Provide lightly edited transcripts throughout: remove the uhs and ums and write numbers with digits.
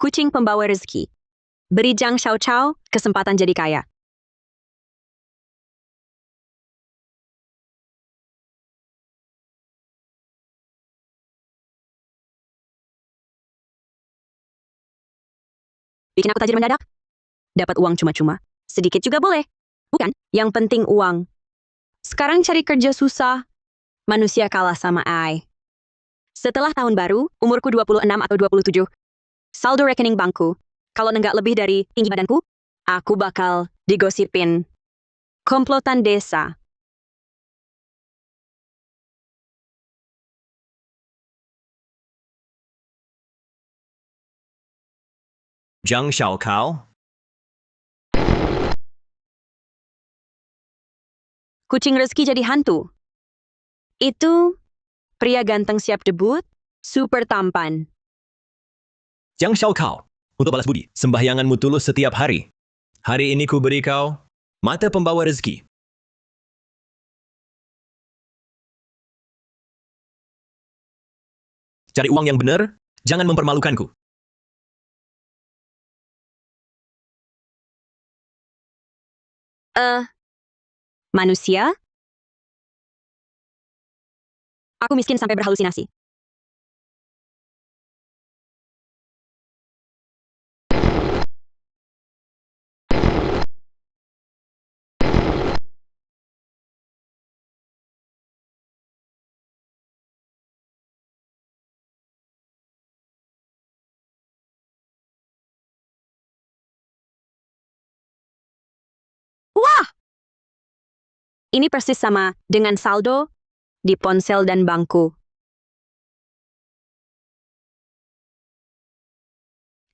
Kucing pembawa rezeki. Beri Zhang Xiaochao kesempatan jadi kaya. Bikin aku tajir mendadak? Dapat uang cuma-cuma. Sedikit juga boleh. Bukan? Yang penting uang. Sekarang cari kerja susah. Manusia kalah sama AI. Setelah tahun baru, umurku 26 atau 27. Saldo rekening bankku. Kalau nenggak lebih dari tinggi badanku, aku bakal digosipin. Komplotan desa. Zhang Xiaocao. Kucing rezeki jadi hantu. Itu pria ganteng siap debut, super tampan. Zhang Xiaocao. Untuk balas budi, sembahyanganmu tulus setiap hari. Hari ini ku beri kau mata pembawa rezeki. Cari uang yang benar, jangan mempermalukanku. Manusia? Aku miskin sampai berhalusinasi. Wah! Ini persis sama dengan saldo di ponsel dan bangku.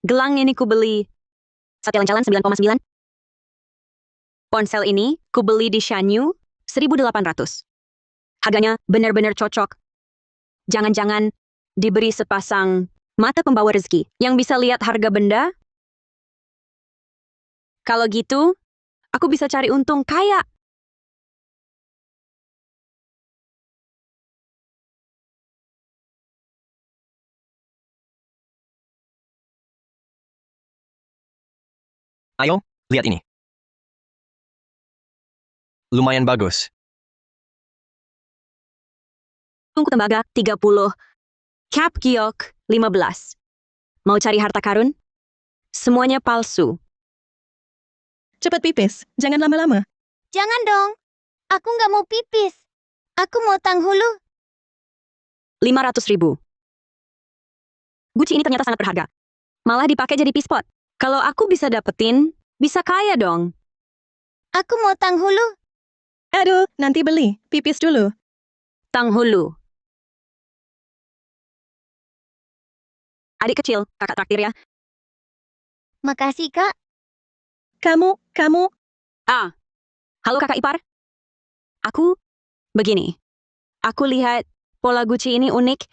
Gelang ini kubeli saat jalan-jalan 9,9. Ponsel ini kubeli di Shanyu 1.800. Harganya benar-benar cocok. Jangan-jangan diberi sepasang mata pembawa rezeki yang bisa lihat harga benda? Kalau gitu, aku bisa cari untung kaya. Ayo, lihat ini. Lumayan bagus. Tungku tembaga 30. Cap giok 15. Mau cari harta karun? Semuanya palsu. Cepat pipis, jangan lama-lama. Jangan dong. Aku nggak mau pipis. Aku mau tanghulu. 500.000. Gucci ini ternyata sangat berharga. Malah dipakai jadi pispot. Kalau aku bisa dapetin, bisa kaya dong. Aku mau tanghulu. Aduh, nanti beli. Pipis dulu. Tanghulu. Adik kecil, kakak traktir ya. Makasih, Kak. Kamu, Halo kakak ipar. Aku, begini. Aku lihat pola Gucci ini unik.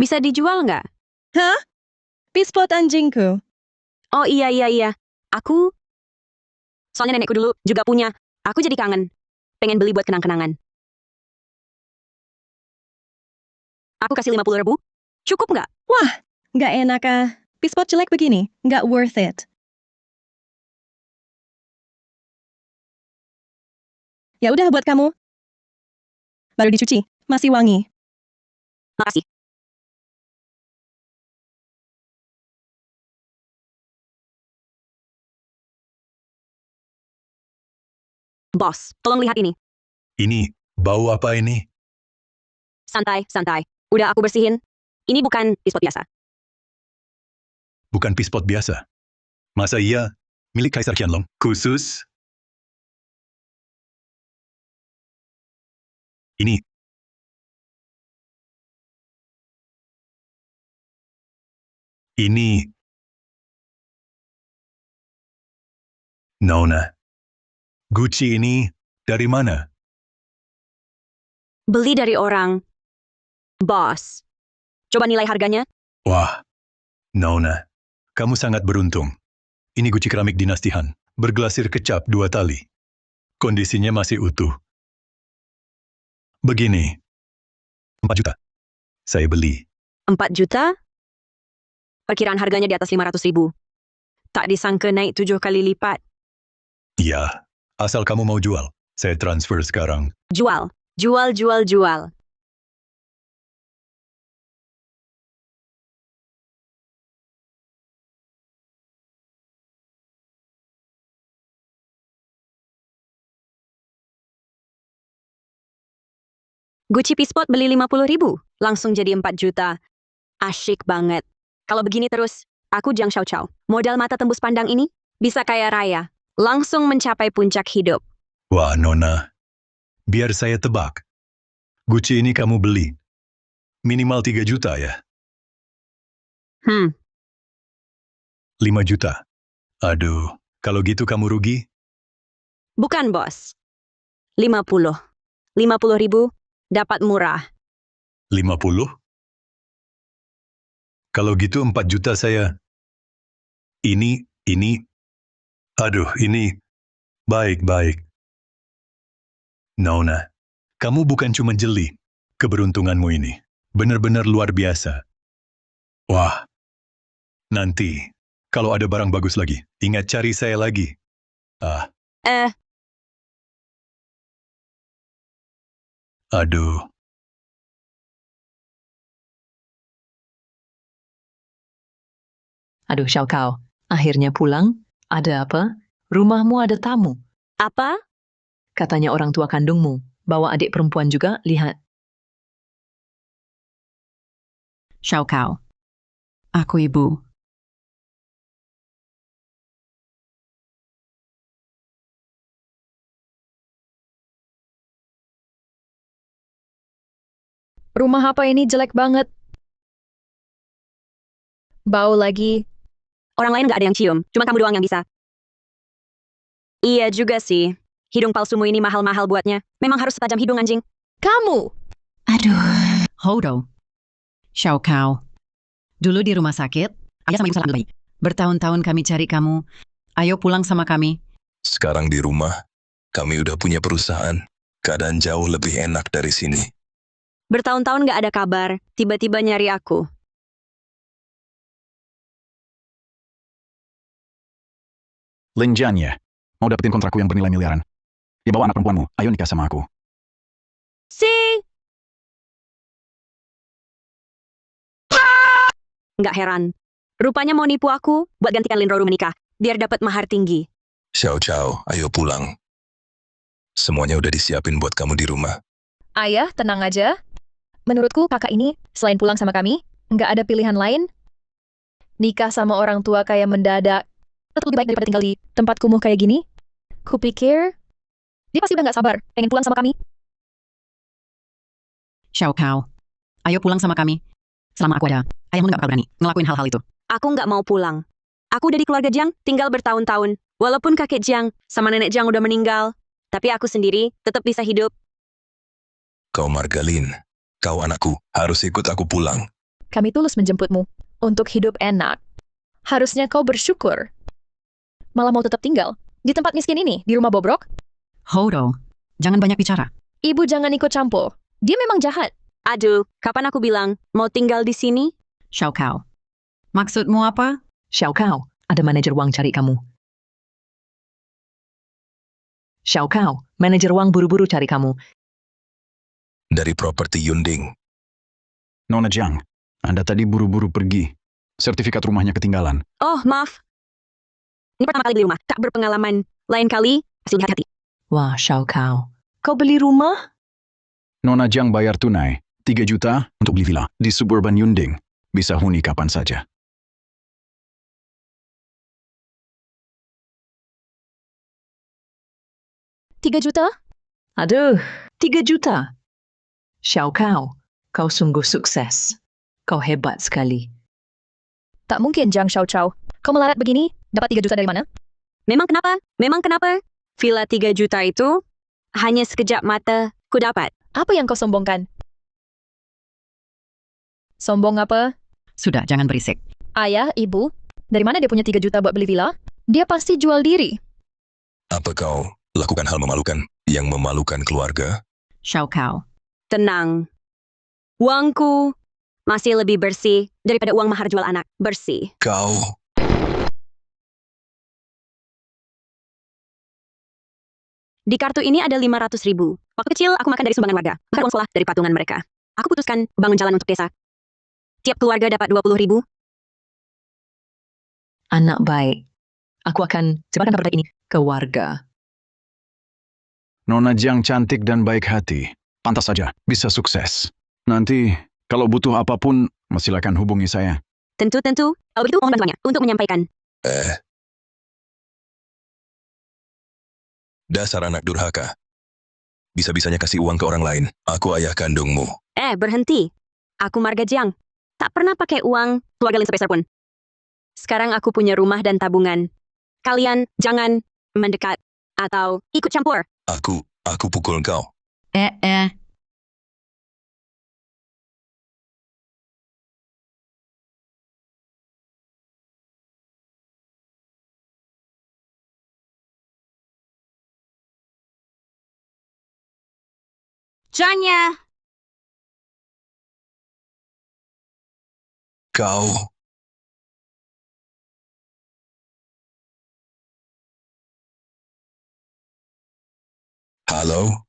Bisa dijual nggak? hah? Pispot anjingku. Oh iya. Aku, soalnya nenekku dulu juga punya. Aku jadi kangen. Pengen beli buat kenang-kenangan. Aku kasih 50.000. Cukup nggak? Wah, nggak enak ah. Pispot jelek begini, nggak worth it. Ya udah buat kamu. Baru dicuci, masih wangi. Makasih. Bos, tolong lihat ini. Ini, bau apa ini? Santai. Udah aku bersihin. Ini bukan pispot biasa. Bukan pispot biasa. Masa iya? Milik Kaisar Qianlong. Khusus? Ini. Ini. Nona. Gucci ini dari mana? Beli dari orang. Bos. Coba nilai harganya. Wah, Nona. Kamu sangat beruntung. Ini Gucci keramik dinastihan. Berglasir kecap 2 tali. Kondisinya masih utuh. Begini. 4 juta. Saya beli. 4 juta? Perkiraan harganya di atas 500.000. Tak disangka naik 7 kali lipat. Ya, asal kamu mau jual, saya transfer sekarang. Jual. Jual, jual, jual. Gucci P-Spot beli 50.000, langsung jadi 4 juta. Asyik banget. Kalau begini terus, aku Jiang Xiaochao. Modal mata tembus pandang ini, bisa kaya raya. Langsung mencapai puncak hidup. Wah, Nona. Biar saya tebak. Gucci ini kamu beli. Minimal 3 juta ya? 5 juta. Aduh, kalau gitu kamu rugi? Bukan, bos. 50. 50.000, dapat murah. 50? Kalau gitu 4 juta saya. Ini. Aduh, ini. Baik. Nona, kamu bukan cuma jeli. Keberuntunganmu ini benar-benar luar biasa. Wah. Nanti, kalau ada barang bagus lagi, ingat cari saya lagi. Aduh. Aduh, Xiaokao, akhirnya pulang? Ada apa? Rumahmu ada tamu. Apa? Katanya orang tua kandungmu. Bawa adik perempuan juga, lihat. Xiaokao. Aku ibu. Rumah apa ini jelek banget. Bau lagi. Orang lain nggak ada yang cium, cuma kamu doang yang bisa. Iya juga sih. Hidung palsumu ini mahal-mahal buatnya. Memang harus setajam hidung anjing. Kamu! Aduh, Hodo. Xiaokao. Dulu di rumah sakit, ayah sama ibu salah ambil bayi. Bertahun-tahun kami cari kamu. Ayo pulang sama kami. Sekarang di rumah, kami udah punya perusahaan. Keadaan jauh lebih enak dari sini. Bertahun-tahun nggak ada kabar, tiba-tiba nyari aku. Lin Jian ya. Mau dapetin kontrakku yang bernilai miliaran. Dia bawa anak perempuanmu, ayo nikah sama aku. Nggak heran. Rupanya mau nipu aku buat gantikan Lin Roru menikah, biar dapat mahar tinggi. Xiao, ayo pulang. Semuanya udah disiapin buat kamu di rumah. Ayah, tenang aja. Menurutku kakak ini, selain pulang sama kami, nggak ada pilihan lain. Nikah sama orang tua kayak mendadak. Tetap lebih baik daripada tinggal di tempat kumuh kayak gini. Kupikir, dia pasti udah nggak sabar, pengen pulang sama kami. Xiaokao. Ayo pulang sama kami. Selama aku ada, ayahmu nggak bakal berani ngelakuin hal-hal itu. Aku nggak mau pulang. Aku udah di keluarga Jiang, tinggal bertahun-tahun. Walaupun kakek Jiang sama nenek Jiang udah meninggal, tapi aku sendiri tetap bisa hidup. Kau Margalin, kau anakku, harus ikut aku pulang. Kami tulus menjemputmu untuk hidup enak. Harusnya kau bersyukur. Malah mau tetap tinggal di tempat miskin ini, di rumah bobrok. Hodo, jangan banyak bicara. Ibu jangan ikut campur. Dia memang jahat. Aduh, kapan aku bilang mau tinggal di sini? Xiaokao. Maksudmu apa? Xiaokao, ada manajer uang cari kamu. Xiaokao, manajer uang buru-buru cari kamu. Dari properti Yunding. Nona Jiang, Anda tadi buru-buru pergi. Sertifikat rumahnya ketinggalan. Oh, maaf. Ini pertama kali beli rumah, tak berpengalaman. Lain kali, pasti lebih hati-hati. Wah, Xiaokao, kau beli rumah? Nona Jiang bayar tunai 3 juta untuk beli villa di suburban Yunding. Bisa huni kapan saja. $3 juta? Aduh, 3 juta. Xiaokao, kau sungguh sukses. Kau hebat sekali. Tak mungkin, Jiang Xiaochao. Kau melarat begini, dapat 3 juta dari mana? Memang kenapa? Villa 3 juta itu hanya sekejap mata ku dapat. Apa yang kau sombongkan? Sombong apa? Sudah, jangan berisik. Ayah, ibu, dari mana dia punya 3 juta buat beli villa? Dia pasti jual diri. Apa kau lakukan hal memalukan yang memalukan keluarga? Xiaokao. Tenang. Uangku, Masih lebih bersih daripada uang mahar jual anak. Bersih. Kau, Di kartu ini ada 500.000. Waktu kecil, aku makan dari sumbangan warga. Bahkan uang sekolah dari patungan mereka. Aku putuskan bangun jalan untuk desa. Tiap keluarga dapat 20.000. Anak baik. Aku akan sebarkan kabar baik ini ke warga. Nona Jiang cantik dan baik hati. Pantas saja, bisa sukses. Nanti, kalau butuh apapun, silakan hubungi saya. Tentu. Kalau begitu, mohon bantuannya untuk menyampaikan. dasar anak durhaka. Bisa-bisanya kasih uang ke orang lain. Aku ayah kandungmu. Berhenti. Aku Marga Jiang. Tak pernah pakai uang keluarga Lin sepeser pun. Sekarang aku punya rumah dan tabungan. Kalian jangan mendekat atau ikut campur. Aku pukul kau. Janya. Kau, halo?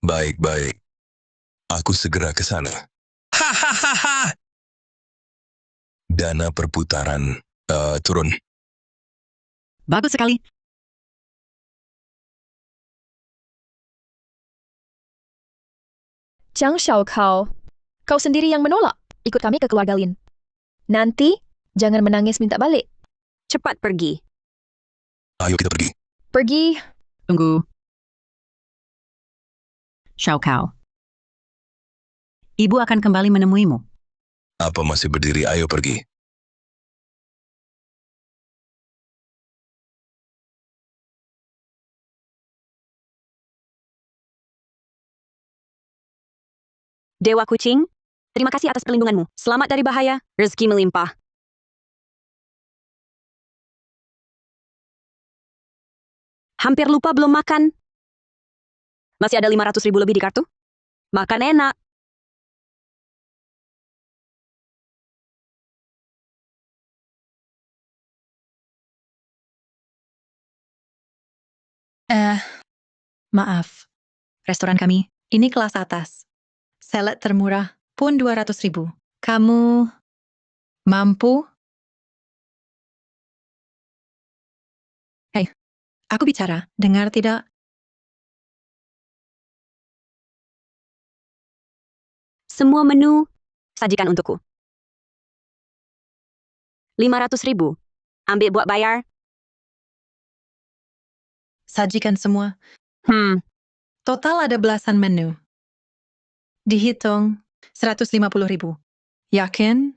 Baik. Aku segera ke sana. Hahaha. Dana perputaran turun. Bagus sekali. Jiang Xiaokao, kau sendiri yang menolak. Ikut kami ke keluarga Lin. Nanti, jangan menangis minta balik. Cepat pergi. Ayo kita pergi. Pergi. Tunggu. Xiao Kao. Ibu akan kembali menemuimu. Apa masih berdiri? Ayo pergi. Dewa Kucing, terima kasih atas perlindunganmu. Selamat dari bahaya, rezeki melimpah. Hampir lupa belum makan. Masih ada 500.000 lebih di kartu? Makan enak. Maaf, restoran kami, ini kelas atas. Salad termurah pun 200.000. Kamu mampu? Hei, aku bicara, dengar tidak? Semua menu, sajikan untukku. 500.000. Ambil buat bayar. Sajikan semua. Total ada belasan menu. Dihitung 150.000. Yakin?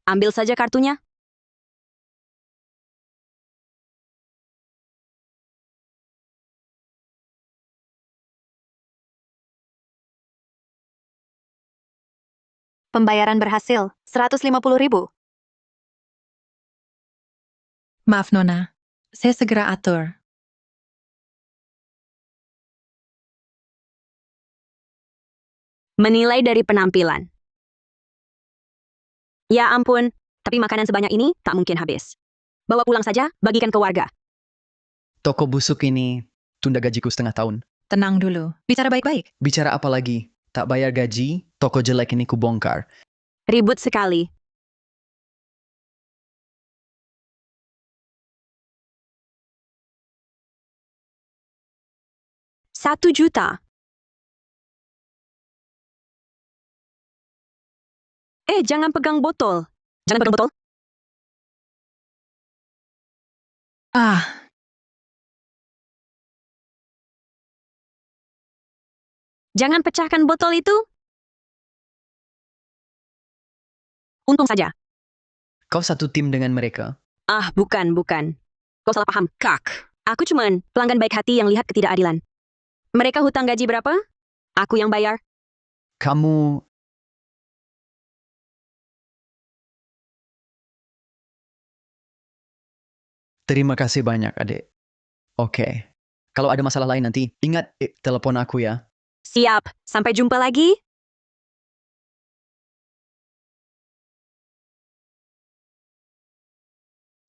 Ambil saja kartunya. Pembayaran berhasil, 150.000. Maaf Nona, saya segera atur. Menilai dari penampilan. Ya ampun, tapi makanan sebanyak ini tak mungkin habis. Bawa pulang saja, bagikan ke warga. Toko busuk ini tunda gajiku setengah tahun. Tenang dulu, bicara baik-baik. Bicara apa lagi? Tak bayar gaji, toko jelek ini kubongkar. Ribut sekali. $1 juta. Jangan pegang botol. Jangan pegang botol. Jangan pecahkan botol itu. Untung saja. Kau satu tim dengan mereka. Bukan. Kau salah paham, Kak. Aku cuman pelanggan baik hati yang lihat ketidakadilan. Mereka hutang gaji berapa? Aku yang bayar. Kamu... Terima kasih banyak, adik. Oke. Kalau ada masalah lain nanti, ingat telepon aku ya. Siap. Sampai jumpa lagi.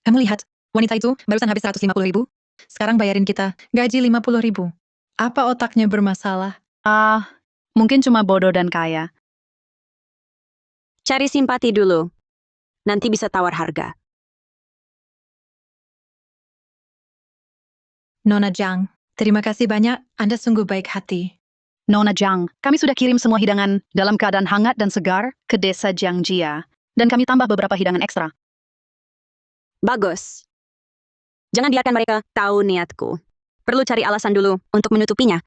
Kamu lihat, wanita itu barusan habis 150.000. Sekarang bayarin kita gaji 50.000. Apa otaknya bermasalah? Mungkin cuma bodoh dan kaya. Cari simpati dulu. Nanti bisa tawar harga. Nona Zhang, terima kasih banyak. Anda sungguh baik hati. Nona Zhang, kami sudah kirim semua hidangan dalam keadaan hangat dan segar ke desa Jiangjia. Dan kami tambah beberapa hidangan ekstra. Bagus. Jangan biarkan mereka tahu niatku. Perlu cari alasan dulu untuk menutupinya.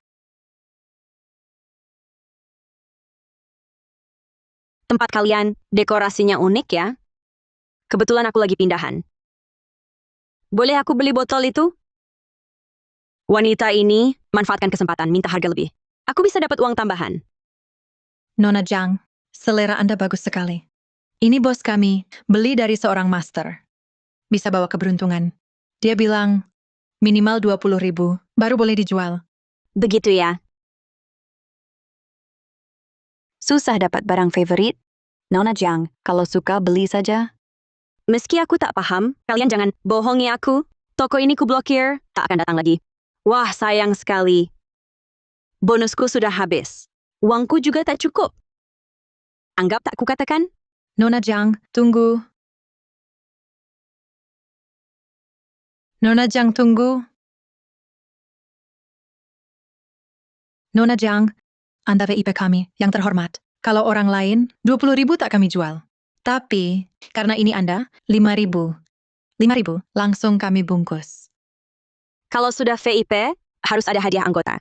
Tempat kalian, dekorasinya unik ya. Kebetulan aku lagi pindahan. Boleh aku beli botol itu? Wanita ini manfaatkan kesempatan minta harga lebih. Aku bisa dapat uang tambahan. Nona Zhang, selera Anda bagus sekali. Ini bos kami, beli dari seorang master. Bisa bawa keberuntungan. Dia bilang, minimal 20.000, baru boleh dijual. Begitu ya. Susah dapat barang favorit. Nona Zhang, kalau suka beli saja. Meski aku tak paham, kalian jangan bohongi aku. Toko ini kublokir, tak akan datang lagi. Wah, sayang sekali. Bonusku sudah habis. Uangku juga tak cukup. Anggap tak kukatakan? Nona Zhang, tunggu. Nona Zhang, tunggu. Nona Zhang, Anda VIP kami yang terhormat. Kalau orang lain, 20.000 tak kami jual. Tapi, karena ini Anda, 5.000. 5.000, langsung kami bungkus. Kalau sudah VIP, harus ada hadiah anggota.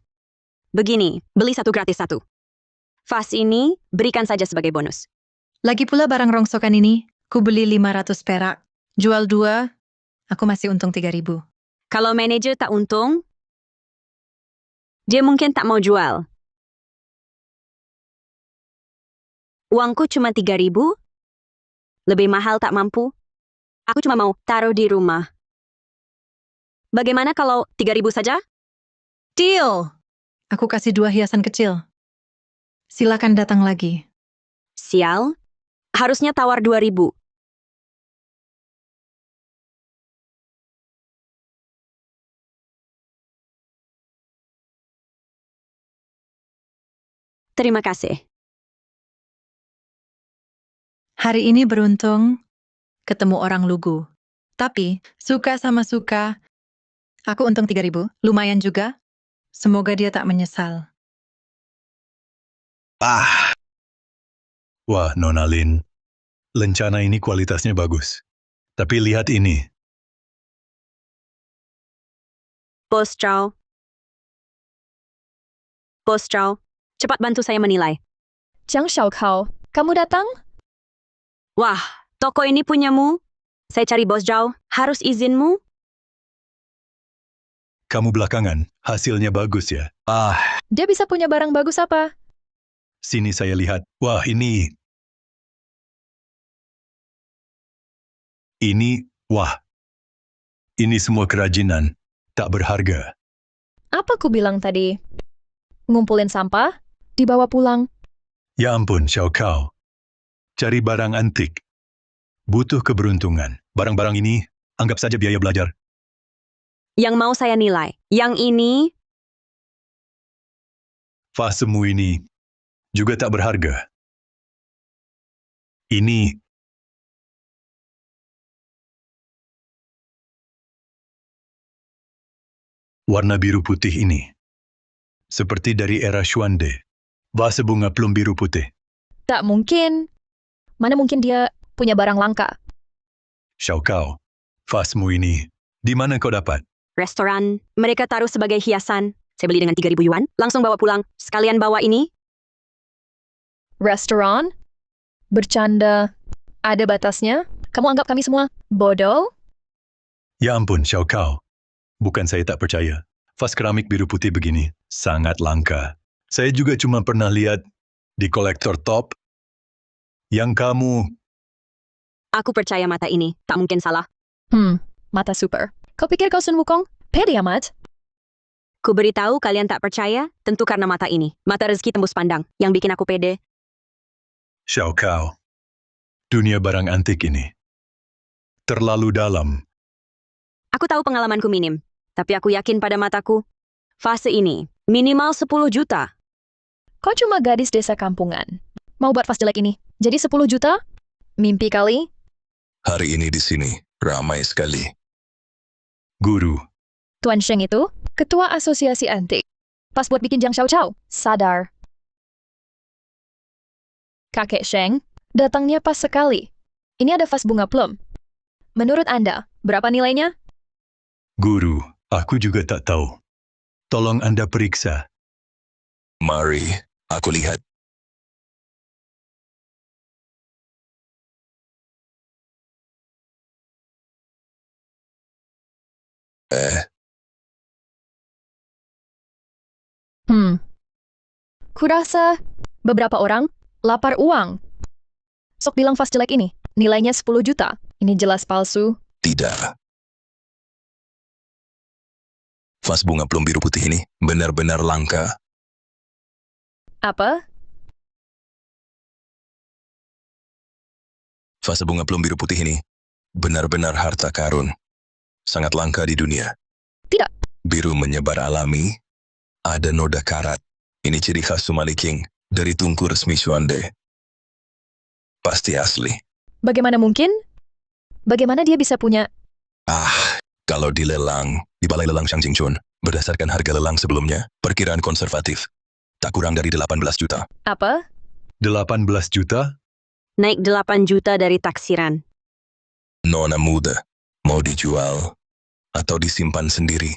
Begini, beli satu gratis satu. Vas ini, berikan saja sebagai bonus. Lagi pula barang rongsokan ini, ku beli 500 perak. Jual 2, aku masih untung 3.000. Kalau manajer tak untung, dia mungkin tak mau jual. Uangku cuma 3.000, lebih mahal tak mampu. Aku cuma mau taruh di rumah. Bagaimana kalau 3.000 saja? Deal! Aku kasih 2 hiasan kecil. Silakan datang lagi. Sial, harusnya tawar 2.000. Terima kasih. Hari ini beruntung ketemu orang lugu. Tapi, suka sama suka, aku untung 3.000, lumayan juga. Semoga dia tak menyesal. Wah, Nona Lin. Lencana ini kualitasnya bagus. Tapi lihat ini. Bos Chow. Bos Chow, cepat bantu saya menilai. Jiang Xiaokao, kamu datang? Wah, toko ini punyamu? Saya cari Bos Chow, harus izinmu? Kamu belakangan, hasilnya bagus ya. Dia bisa punya barang bagus apa? Sini saya lihat. Wah, ini. Wah. Ini semua kerajinan, tak berharga. Apa ku bilang tadi? Ngumpulin sampah, dibawa pulang. Ya ampun, Xiao Kao. Cari barang antik. Butuh keberuntungan. Barang-barang ini, anggap saja biaya belajar. Yang mau saya nilai. Yang ini, Fasemu ini juga tak berharga. Ini warna biru putih ini. Seperti dari era Xuande. Vase bunga plum biru putih. Tak mungkin. Mana mungkin dia punya barang langka? Xiao Kao, vasmu ini, di mana kau dapat? restoran, mereka taruh sebagai hiasan. Saya beli dengan 3.000 yuan, langsung bawa pulang. Sekalian bawa ini. Restoran? Bercanda. Ada batasnya? Kamu anggap kami semua bodoh? Ya ampun, Xiao Kao. Bukan saya tak percaya. Vas keramik biru putih begini, sangat langka. Saya juga cuma pernah lihat di kolektor top. Yang kamu... Aku percaya mata ini, tak mungkin salah. Mata super. Kau pikir kau Sun Wukong? Pede amat. Ku beritahu kalian tak percaya, tentu karena mata ini. Mata rezeki tembus pandang, yang bikin aku pede. Xiao Kao, dunia barang antik ini terlalu dalam. Aku tahu pengalamanku minim, tapi aku yakin pada mataku, fase ini minimal 10 juta. Kau cuma gadis desa kampungan. Mau buat vas jelek ini? Jadi 10 juta? Mimpi kali? Hari ini di sini ramai sekali. Guru, Tuan Sheng itu, ketua asosiasi antik. Pas buat bikin Jiang Xiao Cao, sadar. Kakek Sheng, datangnya pas sekali. Ini ada vas bunga plum. Menurut Anda, berapa nilainya? guru, aku juga tak tahu. Tolong Anda periksa. Mari, aku lihat. Kurasa beberapa orang lapar uang. Sok bilang vas jelek ini, nilainya 10 juta. Ini jelas palsu. Tidak. Vas bunga plum biru putih ini benar-benar langka. Apa? Vas bunga plum biru putih ini benar-benar harta karun. Sangat langka di dunia. Tidak. Biru menyebar alami, ada noda karat. Ini ciri khas Sumali King dari tungku resmi Xuande. Pasti asli. Bagaimana mungkin? Bagaimana dia bisa punya... Kalau dilelang, di Balai Lelang Shang Jingchun, berdasarkan harga lelang sebelumnya, perkiraan konservatif, tak kurang dari 18 juta. Apa? 18 juta? Naik 8 juta dari taksiran. Nona muda, mau dijual atau disimpan sendiri?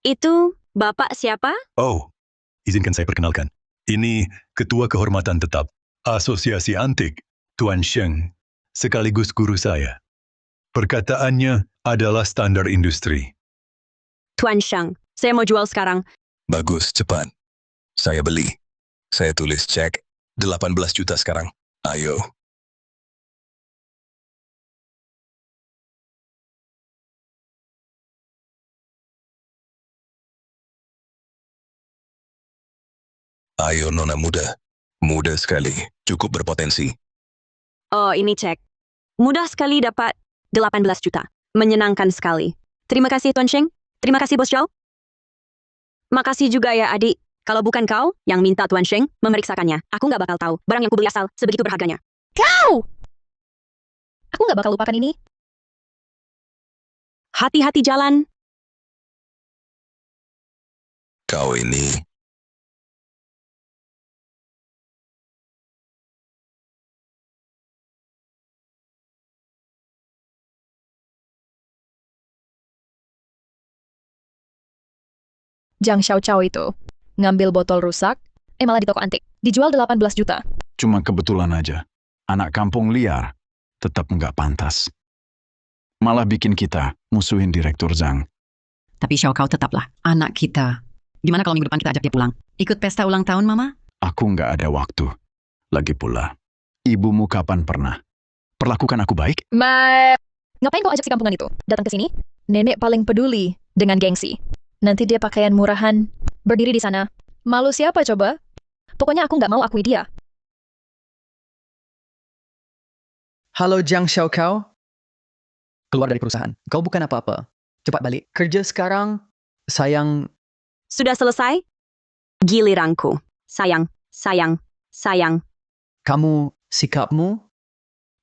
Itu Bapak siapa? Oh, izinkan saya perkenalkan. Ini Ketua Kehormatan Tetap Asosiasi Antik, Tuan Sheng, sekaligus guru saya. Perkataannya adalah standar industri. Tuan Sheng, saya mau jual sekarang. Bagus, cepat. Saya beli. Saya tulis cek 18 juta sekarang. Ayo. Ayo nona muda. Muda sekali. Cukup berpotensi. Oh, ini cek. Mudah sekali dapat 18 juta. Menyenangkan sekali. Terima kasih Tuan Sheng. Terima kasih Bos Zhao. Makasih juga ya adik. Kalau bukan kau yang minta Tuan Sheng memeriksakannya, aku nggak bakal tahu barang yang kubeli asal sebegitu berharganya. Kau! Aku nggak bakal lupakan ini. Hati-hati jalan. Kau ini... Jiang Xiao Cao itu ngambil botol rusak, malah di toko antik. Dijual 18 juta. Cuma kebetulan aja. Anak kampung liar tetap nggak pantas. Malah bikin kita musuhin Direktur Zhang. Tapi Xiao Kao tetaplah anak kita. Gimana kalau minggu depan kita ajak dia pulang? Ikut pesta ulang tahun, Mama? Aku nggak ada waktu. Lagi pula, ibumu kapan pernah perlakukan aku baik? Ngapain kau ajak si kampungan itu datang ke sini? Nenek paling peduli dengan gengsi. Nanti dia pakaian murahan, berdiri di sana. Malu siapa coba? Pokoknya aku nggak mau akui dia. Halo Jiang Xiao Kao. Keluar dari perusahaan. Kau bukan apa-apa. Cepat balik. Kerja sekarang. Sayang. Sudah selesai? Giliranku. Sayang, sayang, sayang. Kamu, sikapmu.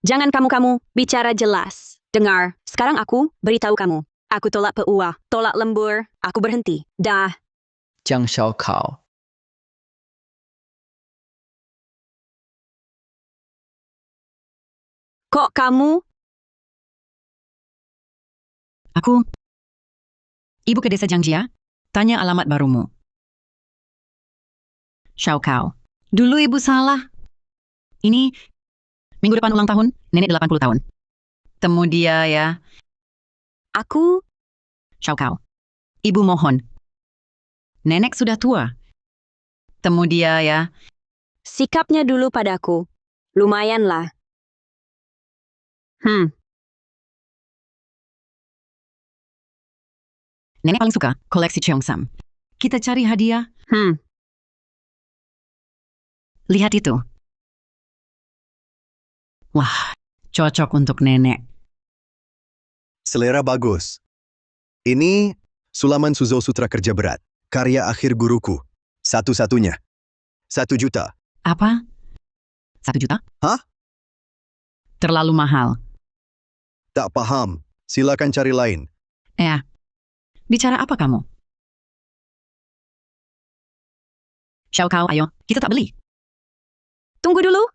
Jangan kamu-kamu, bicara jelas. Dengar, sekarang aku beritahu kamu. Aku tolak PUA, tolak lembur, aku berhenti. Dah. Jiang Xiao Kao. Kok kamu? Aku. Ibu ke desa Jiangjia, tanya alamat barumu. Xiao Kao. Dulu ibu salah. Ini minggu depan ulang tahun, nenek 80 tahun. Temu dia ya. Aku? Xiao Kao. Ibu mohon. Nenek sudah tua. Temu dia ya. Sikapnya dulu padaku. Lumayanlah. Nenek paling suka koleksi Cheongsam. Kita cari hadiah. Lihat itu. Wah, cocok untuk nenek. Selera bagus. Ini Sulaman Suzhou Sutra Kerja Berat. Karya akhir guruku. Satu-satunya. 1 juta. Apa? 1 juta? Hah? Terlalu mahal. Tak paham. Silakan cari lain. Bicara apa kamu? Xiao Kao, ayo, kita tak beli. Tunggu dulu.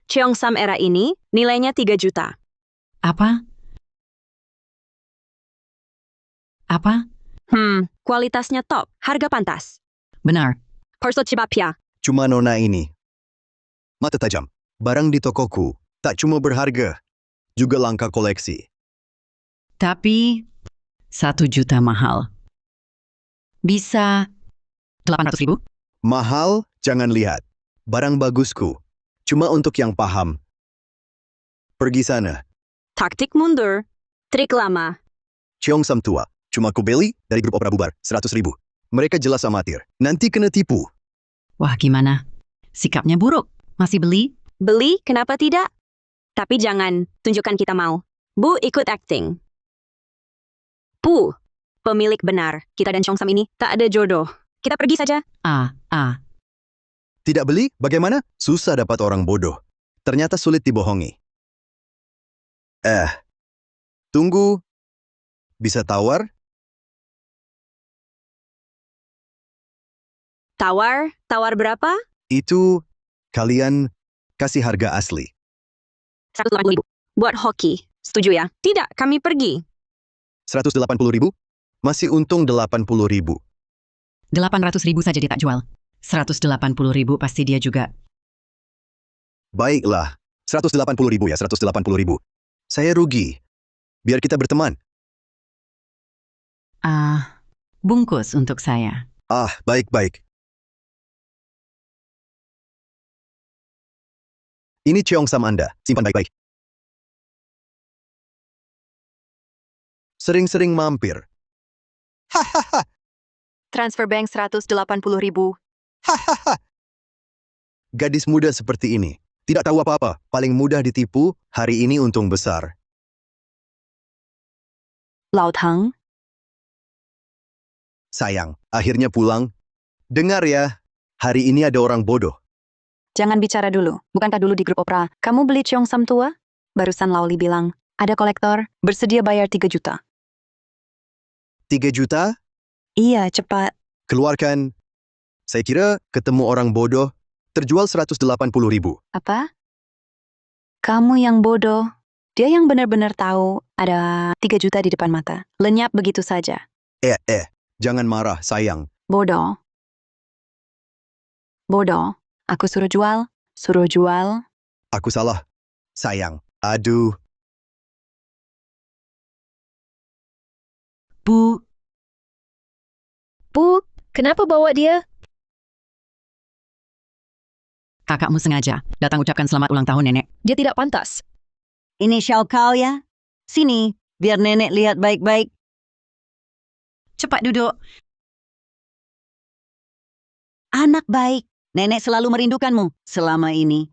Cheongsam era ini nilainya 3 juta. Apa? Apa? Kualitasnya top, harga pantas. Benar. Porso Cibapia. Cuma nona ini. Mata tajam. Barang di tokoku tak cuma berharga, juga langka koleksi. Tapi 1 juta mahal. Bisa 800.000? Mahal, jangan lihat. Barang bagusku. Cuma untuk yang paham. Pergi sana. Taktik mundur. Trik lama. Cheongsam tua. Cuma ku beli dari grup opera bubar. 100.000. Mereka jelas amatir. Nanti kena tipu. Wah, gimana? Sikapnya buruk. Masih beli? Beli, kenapa tidak? Tapi jangan tunjukkan kita mau. Bu ikut acting. Pemilik benar. Kita dan Cheongsam ini tak ada jodoh. Kita pergi saja. Tidak beli? Bagaimana? Susah dapat orang bodoh. Ternyata sulit dibohongi. Tunggu. Bisa tawar? Tawar berapa? Itu kalian kasih harga asli. 180.000. Buat hoki. Setuju ya? Tidak, kami pergi. 180.000? Masih untung 80.000. 800.000 saja dia tak jual. 180.000 pasti dia juga. Baiklah. 180.000 ya, 180.000. Saya rugi. Biar kita berteman. Bungkus untuk saya. Baik-baik. Ini Cheongsam Anda. Simpan baik-baik. Sering-sering mampir. Hahaha. Transfer bank 180.000. Hahaha. Gadis muda seperti ini. Tidak tahu apa-apa. Paling mudah ditipu. Hari ini untung besar. Lao Tang. Sayang, akhirnya pulang. Dengar ya, hari ini ada orang bodoh. Jangan bicara dulu. Bukankah dulu di grup opera, kamu beli Cheongsam tua? Barusan Laoli bilang, ada kolektor, bersedia bayar 3 juta. 3 juta? Iya, cepat. Keluarkan. Saya kira ketemu orang bodoh, terjual 180.000. Apa? Kamu yang bodoh. Dia yang benar-benar tahu ada 3 juta di depan mata. Lenyap begitu saja. Jangan marah, sayang. Bodoh. Aku suruh jual. Aku salah. Sayang. Aduh. Bu, kenapa bawa dia? Kakakmu sengaja datang ucapkan selamat ulang tahun nenek. Dia tidak pantas. Ini Xiao Kao ya? Sini, biar nenek lihat baik-baik. Cepat duduk. Anak baik. Nenek selalu merindukanmu selama ini.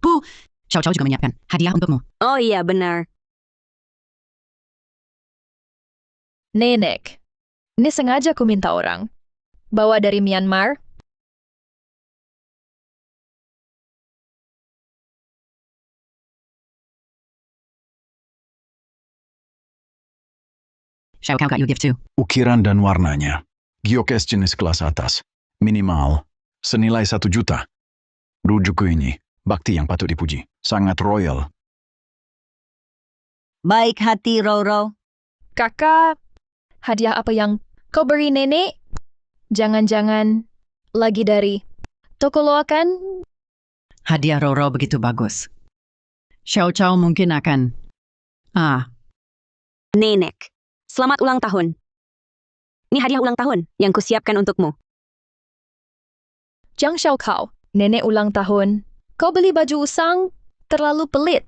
Bu, Xiao Cao juga menyiapkan hadiah untukmu. Oh iya, benar. Nenek. Ini sengaja ku minta orang. Bawa dari Myanmar. Xiao Cao got you gift too. Ukiran dan warnanya. Gyokes jenis kelas atas. Minimal. Senilai 1 juta. Rujuku ini. Bakti yang patut dipuji. Sangat royal. Baik hati, Roro. Kakak, hadiah apa yang kau beri nenek? Jangan-jangan lagi dari toko loakan? Hadiah Roro begitu bagus. Xiao Cao mungkin akan... Nenek, selamat ulang tahun. Ini hadiah ulang tahun yang kusiapkan untukmu. Jiang Xiao Kao, nenek ulang tahun. Kau beli baju usang? Terlalu pelit.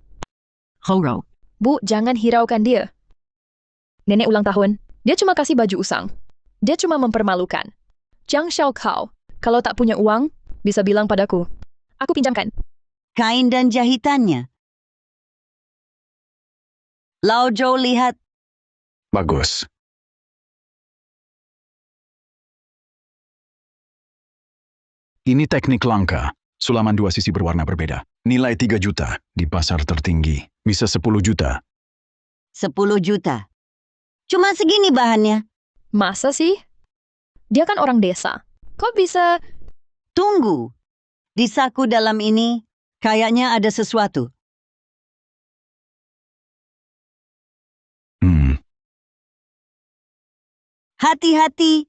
Roro. Bu, jangan hiraukan dia. Nenek ulang tahun. Dia cuma kasih baju usang. Dia cuma mempermalukan. Jiang Xiaokao, kalau tak punya uang, bisa bilang padaku. Aku pinjamkan. Kain dan jahitannya. Lao Zhou lihat. Bagus. Ini teknik langka. Sulaman dua sisi berwarna berbeda. Nilai 3 juta di pasar tertinggi. Bisa 10 juta. 10 juta. Cuma segini bahannya. Masa sih? Dia kan orang desa. Kok bisa... Tunggu. Di saku dalam ini, kayaknya ada sesuatu. Hati-hati.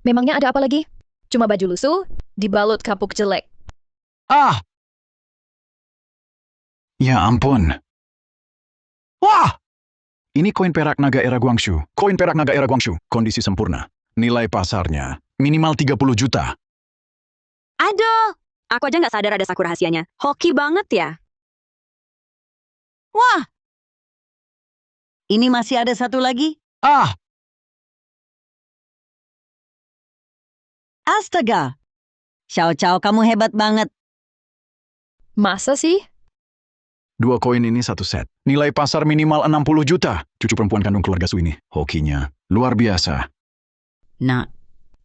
Memangnya ada apa lagi? Cuma baju lusuh, dibalut kapuk jelek. Ah! Ya ampun. Wah! Ini koin perak naga era Guangxu. Koin perak naga era Guangxu. Kondisi sempurna. Nilai pasarnya minimal 30 juta. Aduh, aku aja nggak sadar ada saku rahasianya. Hoki banget ya. Wah! Ini masih ada satu lagi? Ah! Astaga! Xiao Cao, kamu hebat banget. Masa sih? 2 koin ini 1 set. Nilai pasar minimal 60 juta. Cucu perempuan kandung keluarga Su ini. Hokinya luar biasa. Nak,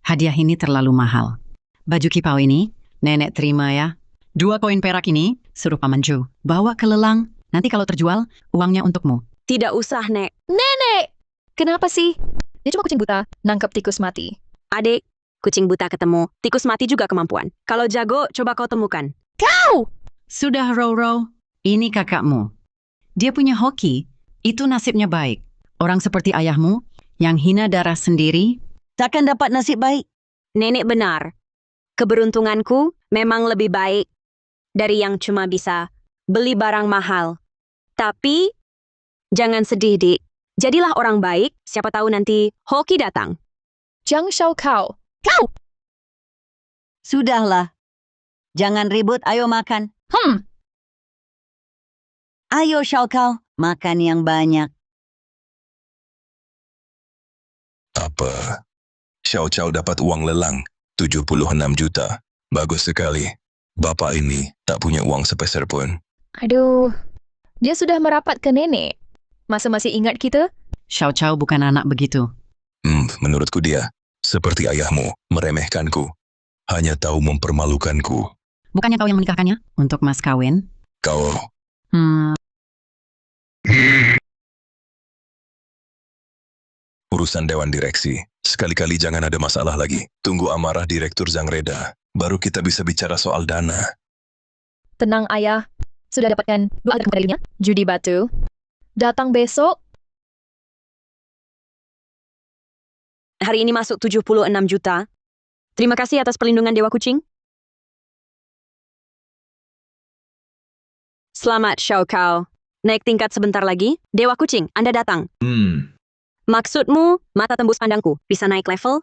hadiah ini terlalu mahal. Baju kipau ini, nenek terima ya. 2 koin perak ini, suruh Paman Zhou bawa ke lelang. Nanti kalau terjual, uangnya untukmu. Tidak usah, Nek. Nenek! Kenapa sih? Dia cuma kucing buta, nangkep tikus mati. Adik, kucing buta ketemu, tikus mati juga kemampuan. Kalau jago, coba kau temukan. Kau! Sudah, Roro. Ini kakakmu. Dia punya hoki. Itu nasibnya baik. Orang seperti ayahmu, yang hina darah sendiri, takkan dapat nasib baik. Nenek benar. Keberuntunganku memang lebih baik dari yang cuma bisa beli barang mahal. Tapi, jangan sedih, Dik. Jadilah orang baik, siapa tahu nanti hoki datang. Jiang Xiaokao, kau! Sudahlah. Jangan ribut, ayo makan. Ayo Xiaokao, makan yang banyak. Apa? Xiao Cao dapat uang lelang, 76 juta. Bagus sekali. Bapak ini tak punya uang sepeser pun. Aduh, dia sudah merapat ke nenek. Masa masih ingat kita? Xiao Cao bukan anak begitu. Menurutku dia, seperti ayahmu, meremehkanku. Hanya tahu mempermalukanku. Bukannya kau yang menikahkannya untuk mas kawin? Kau... Urusan dewan direksi. Sekali-kali jangan ada masalah lagi. Tunggu amarah Direktur Zhang Reda. Baru kita bisa bicara soal dana. Tenang, Ayah. Sudah dapatkan 2 alat kembalinya? Judi batu. Datang besok. Hari ini masuk 76 juta. Terima kasih atas perlindungan Dewa Kucing. Selamat, Xiao Cao. Naik tingkat sebentar lagi. Dewa Kucing, Anda datang. Maksudmu, mata tembus pandangku, bisa naik level?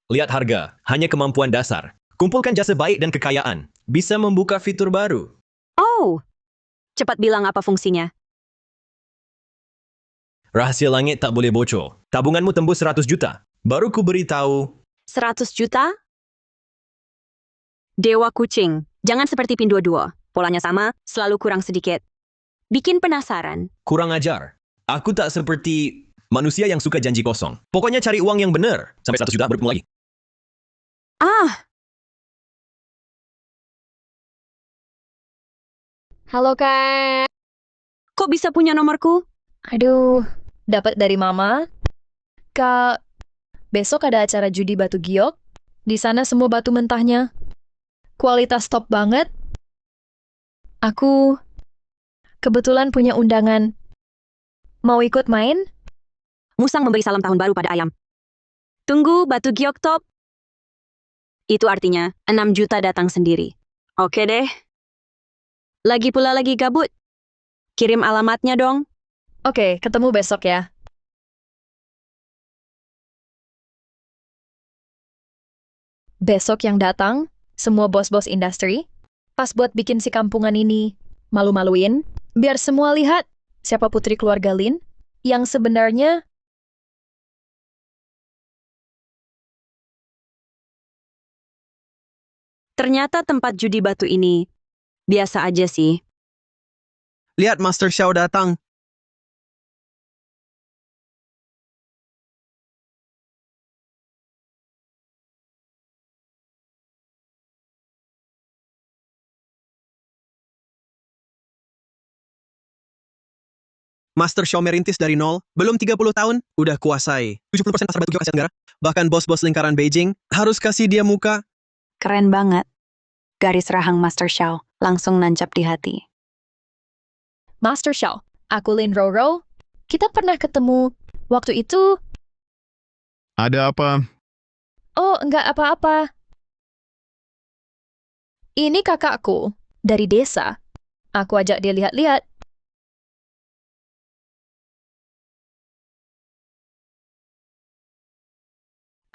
Lihat harga, hanya kemampuan dasar. Kumpulkan jasa baik dan kekayaan. Bisa membuka fitur baru. Oh, cepat bilang apa fungsinya. Rahasia langit tak boleh bocor. Tabunganmu tembus 100 juta. Baru ku beritahu. 100 juta? Dewa Kucing, jangan seperti Pin 22. Polanya sama, selalu kurang sedikit. Bikin penasaran. Kurang ajar. Aku tak seperti manusia yang suka janji kosong. Pokoknya cari uang yang benar. Sampai 100 juta baru ketemu lagi. Halo, Kak. Kok bisa punya nomorku? Aduh, dapat dari Mama. Kak, besok ada acara judi batu giok. Di sana semua batu mentahnya. Kualitas top banget. Aku kebetulan punya undangan. Mau ikut main? Musang memberi salam tahun baru pada ayam. Tunggu, batu giok top. Itu artinya 6 juta datang sendiri. Oke deh. Lagi pula lagi gabut. Kirim alamatnya dong. Oke, ketemu besok ya. Besok yang datang, semua bos-bos industri, pas buat bikin si kampungan ini malu-maluin, biar semua lihat Siapa putri keluarga Lin? Yang sebenarnya Ternyata tempat judi batu ini biasa aja sih. Lihat Master Xiao datang. Master Xiao merintis dari nol, belum 30 tahun, udah kuasai 70% pasar batu Asia Tenggara. Bahkan bos-bos lingkaran Beijing harus kasih dia muka. Keren banget. Garis rahang Master Xiao langsung nancap di hati. Master Xiao, aku Lin Roro. Kita pernah ketemu waktu itu. Ada apa? Oh, enggak apa-apa. Ini kakakku dari desa. Aku ajak dia lihat-lihat.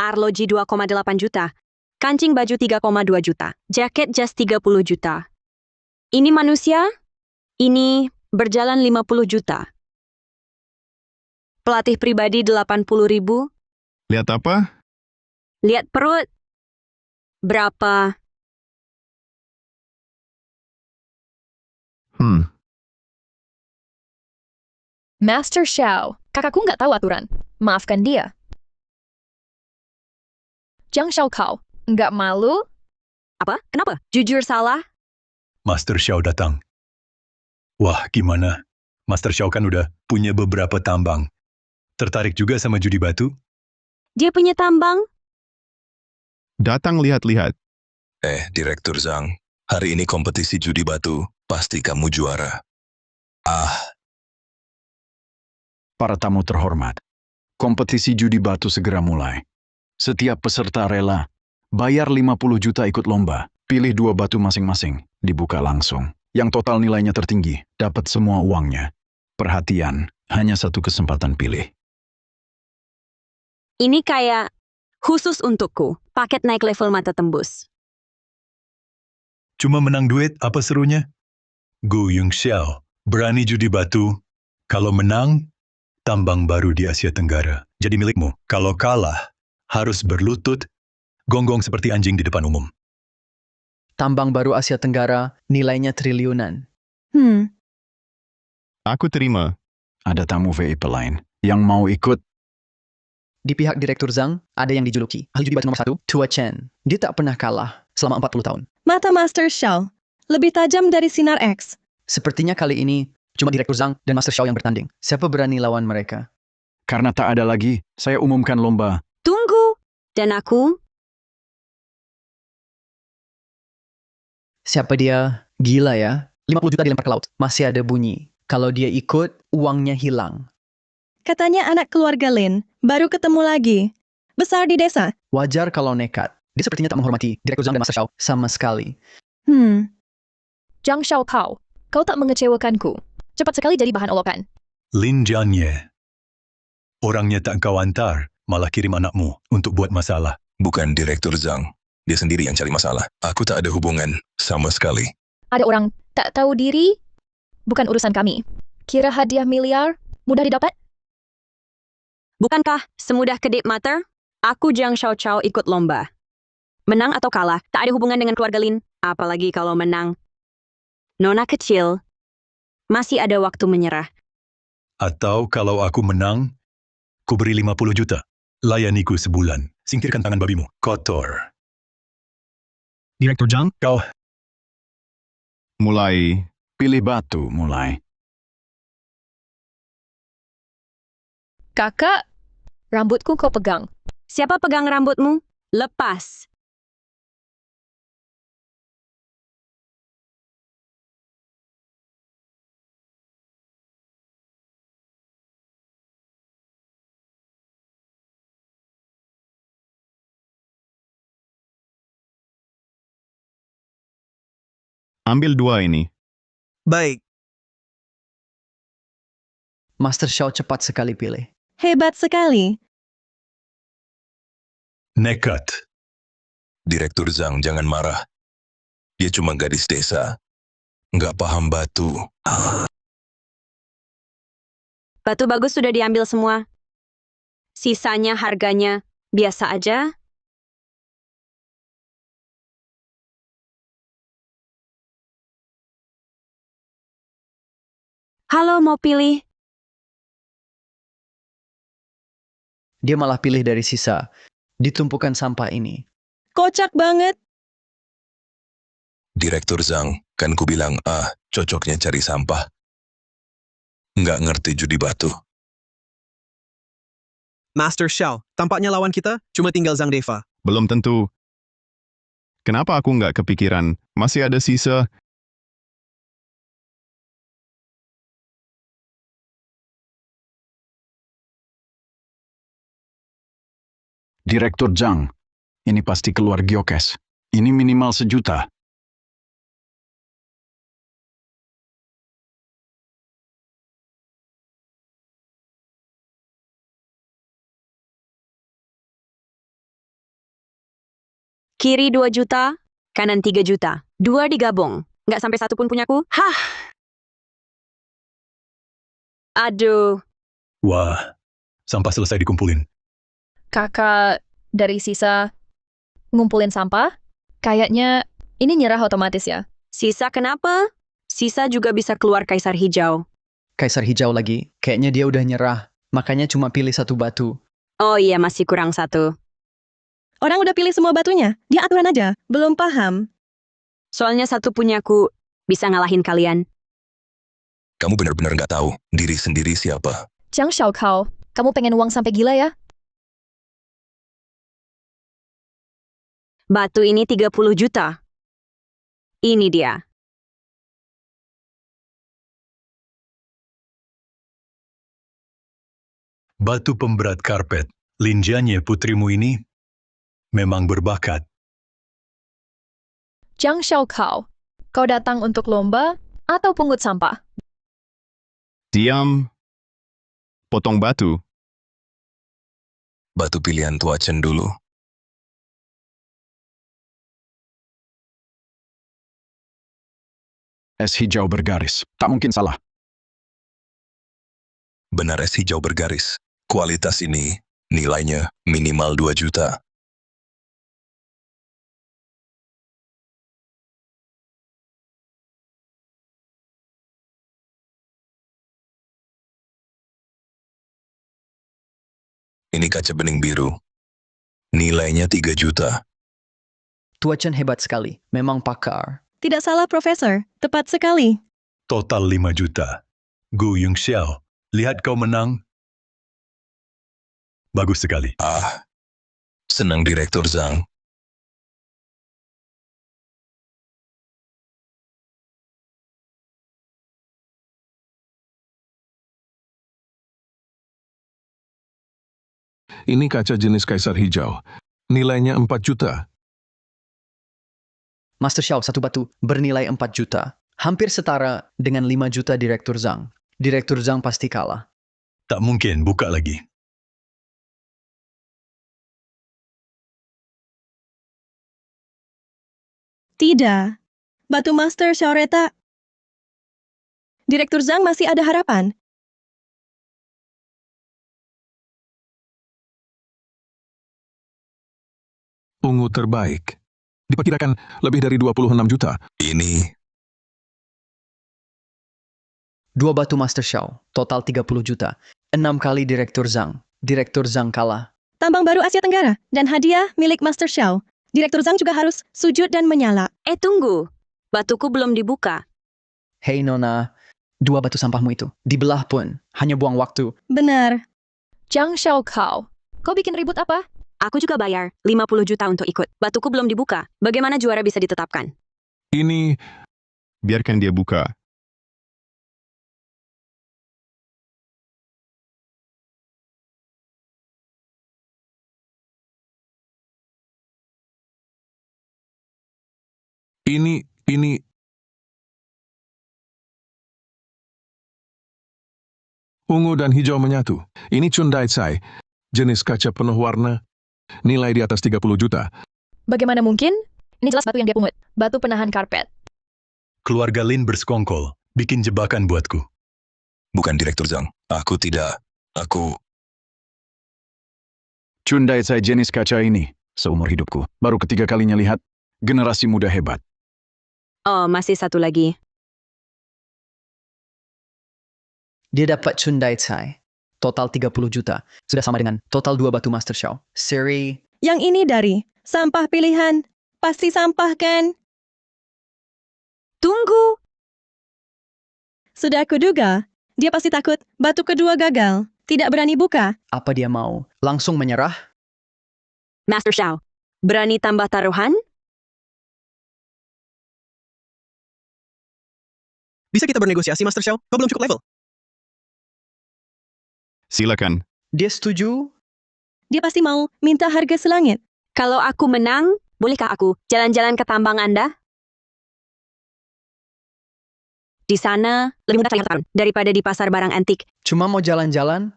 Arloji 2,8 juta. Kancing baju 3,2 juta. Jaket jas 30 juta. Ini manusia? Ini berjalan 50 juta. Pelatih pribadi 80.000. Lihat apa? Lihat perut. Berapa? Master Xiao, kakakku nggak tahu aturan. Maafkan dia. Jiang Xiaokao, nggak malu? Apa? Kenapa? Jujur salah? Master Xiao datang. Wah, gimana? Master Xiao kan udah punya beberapa tambang. Tertarik juga sama judi batu? Dia punya tambang? Datang lihat-lihat. Direktur Zhang, hari ini kompetisi judi batu, pasti kamu juara. Para tamu terhormat, kompetisi judi batu segera mulai. Setiap peserta rela bayar 50 juta ikut lomba. Pilih 2 batu masing-masing, dibuka langsung. Yang total nilainya tertinggi, dapat semua uangnya. Perhatian, hanya 1 kesempatan pilih. Ini kayak khusus untukku. Paket naik level mata tembus. Cuma menang duit, apa serunya? Gu Yung Xiao, berani judi batu. Kalau menang, tambang baru di Asia Tenggara. Jadi milikmu. Kalau kalah, harus berlutut, gonggong seperti anjing di depan umum. Tambang baru Asia Tenggara, nilainya triliunan. Aku terima. Ada tamu VIP lain yang mau ikut. Di pihak Direktur Zhang, ada yang dijuluki ahli judi batu nomor 1, Tua Chen. Dia tak pernah kalah selama 40 tahun. Mata Master Xiao lebih tajam dari sinar X. Sepertinya kali ini, cuma Direktur Zhang dan Master Xiao yang bertanding. Siapa berani lawan mereka? Karena tak ada lagi, saya umumkan lomba. Tunggu! Dan aku? Siapa dia? Gila ya. 50 juta dilempar ke laut. Masih ada bunyi. Kalau dia ikut, uangnya hilang. Katanya anak keluarga Lin baru ketemu lagi. Besar di desa. Wajar kalau nekat. Dia sepertinya tak menghormati Direktur Zhang dan Master Xiao sama sekali. Jiang Xiaokao, kau tak mengecewakanku. Cepat sekali jadi bahan olokan. Lin Jianye. Orangnya tak kau antar, malah kirim anakmu untuk buat masalah. Bukan Direktur Zhang. Dia sendiri yang cari masalah. Aku tak ada hubungan sama sekali. Ada orang tak tahu diri? Bukan urusan kami. Kira hadiah miliar mudah didapat? Bukankah semudah kedip mata? Aku Jiang Xiao ikut lomba. Menang atau kalah, tak ada hubungan dengan keluarga Lin. Apalagi kalau menang. Nona kecil, masih ada waktu menyerah. Atau kalau aku menang, ku beri 50 juta. Layaniku sebulan. Singkirkan tangan babimu. Kotor. Direktur Zhang? Kau. Mulai. Pilih batu, mulai. Kakak, rambutku kau pegang. Siapa pegang rambutmu? Lepas. Ambil 2 ini. Baik. Master Xiao cepat sekali pilih. Hebat sekali. Nekat. Direktur Zhang, jangan marah. Dia cuma gadis desa. Nggak paham batu. Batu bagus sudah diambil semua. Sisanya harganya biasa aja. Halo, mau pilih? Dia malah pilih dari sisa di tumpukan sampah ini. Kocak banget. Direktur Zhang, kan ku bilang, cocoknya cari sampah. Nggak ngerti judi batu. Master Xiao, tampaknya lawan kita cuma tinggal Zhang Deva. Belum tentu. Kenapa aku nggak kepikiran? Masih ada sisa. Direktur Zhang, ini pasti keluar Gyokes. Ini minimal 1 juta. Kiri 2 juta, kanan 3 juta. 2 digabung. Nggak sampai 1 pun punyaku. Hah! Aduh. Wah, sampah selesai dikumpulin. Kakak dari sisa ngumpulin sampah? Kayaknya ini nyerah otomatis ya. Sisa kenapa? Sisa juga bisa keluar kaisar hijau. Kaisar hijau lagi, kayaknya dia udah nyerah. Makanya cuma pilih 1 batu. Oh iya, masih kurang 1. Orang udah pilih semua batunya. Dia aturan aja. Belum paham. Soalnya 1 punyaku bisa ngalahin kalian. Kamu benar-benar nggak tahu diri sendiri siapa. Jiang Xiaokao, kamu pengen uang sampai gila ya? Batu ini 30 juta. Ini dia. Batu pemberat karpet, Linjanye putrimu ini memang berbakat. Jiang Xiaokao, kau datang untuk lomba atau pungut sampah? Diam. Potong batu. Batu pilihan Tua Chen dulu. Es hijau bergaris. Tak mungkin salah. Benar es hijau bergaris. Kualitas ini, nilainya minimal 2 juta. Ini kaca bening biru. Nilainya 3 juta. Tua Chen hebat sekali. Memang pakar. Tidak salah, Profesor. Tepat sekali. Total 5 juta. Gu Yongxiao, lihat kau menang. Bagus sekali. Senang Direktur Zhang. Ini kaca jenis kaisar hijau. Nilainya 4 juta. Master Xiao 1 batu bernilai 4 juta. Hampir setara dengan 5 juta Direktur Zhang. Direktur Zhang pasti kalah. Tak mungkin, buka lagi. Tidak. Batu Master Xiaoreta. Direktur Zhang masih ada harapan. Ungu terbaik. Diperkirakan lebih dari 26 juta. Ini 2 batu Master Xiao, total 30 juta. 6 kali Direktur Zhang. Direktur Zhang kalah. Tambang baru Asia Tenggara dan hadiah milik Master Xiao. Direktur Zhang juga harus sujud dan menyala. Tunggu. Batuku belum dibuka. Hei Nona, 2 batu sampahmu itu. Dibelah pun, hanya buang waktu. Benar. Jiang Xiaokao, kau bikin ribut apa? Aku juga bayar 50 juta untuk ikut. Batuku belum dibuka. Bagaimana juara bisa ditetapkan? Ini, biarkan dia buka. Ini. Ungu dan hijau menyatu. Ini Chundai Tsai, jenis kaca penuh warna, nilai di atas 30 juta. Bagaimana mungkin? Ini jelas batu yang dia pungut. Batu penahan karpet. Keluarga Lin bersekongkol, bikin jebakan buatku. bukan Direktur Zhang. Aku tidak. Aku... Chun Dai-Tsai jenis kaca ini, seumur hidupku, baru ketiga kalinya lihat generasi muda hebat. Oh, masih satu lagi. Dia dapat Chun Dai-Tsai. Total 30 juta. Sudah sama dengan total 2 batu Master Xiao. Seri... Yang ini dari sampah pilihan. Pasti sampah kan? Tunggu! Sudah kuduga. Dia pasti takut batu kedua gagal. Tidak berani buka. Apa dia mau? Langsung menyerah? Master Xiao, berani tambah taruhan? Bisa kita bernegosiasi, Master Xiao? Kau belum cukup level. Silakan. Dia setuju? Dia pasti mau minta harga selangit. Kalau aku menang, bolehkah aku jalan-jalan ke tambang Anda? Di sana, lebih mudah cari harta karun daripada di pasar barang antik. Cuma mau jalan-jalan?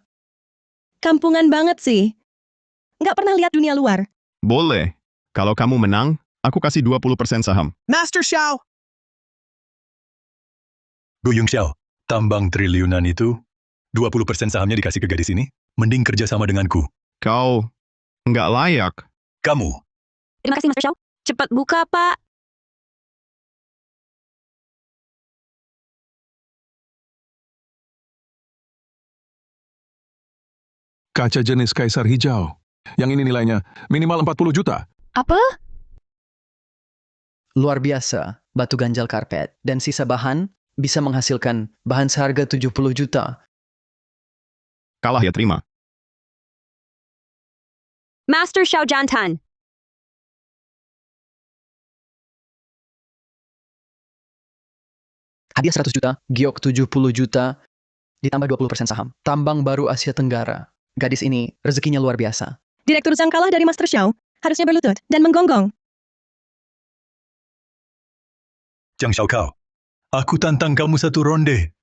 Kampungan banget sih. Nggak pernah lihat dunia luar. Boleh. Kalau kamu menang, aku kasih 20% saham. Master Xiao! Guyung Xiao, tambang triliunan itu, 20% sahamnya dikasih ke gadis ini, mending kerja sama denganku. Kau nggak layak. Kamu. Terima kasih, Master Xiao. Cepat buka, Pak. Kaca jenis kaisar hijau. Yang ini nilainya minimal 40 juta. Apa? Luar biasa. Batu ganjal karpet dan sisa bahan bisa menghasilkan bahan seharga 70 juta. Kalah ya terima. Master Xiao Jantan. Hadiah 100 juta, giok 70 juta, ditambah 20% saham. Tambang baru Asia Tenggara. Gadis ini rezekinya luar biasa. Direktur Zhang kalah dari Master Xiao. Harusnya berlutut dan menggonggong. Zhang Xiaokao, aku tantang kamu satu ronde.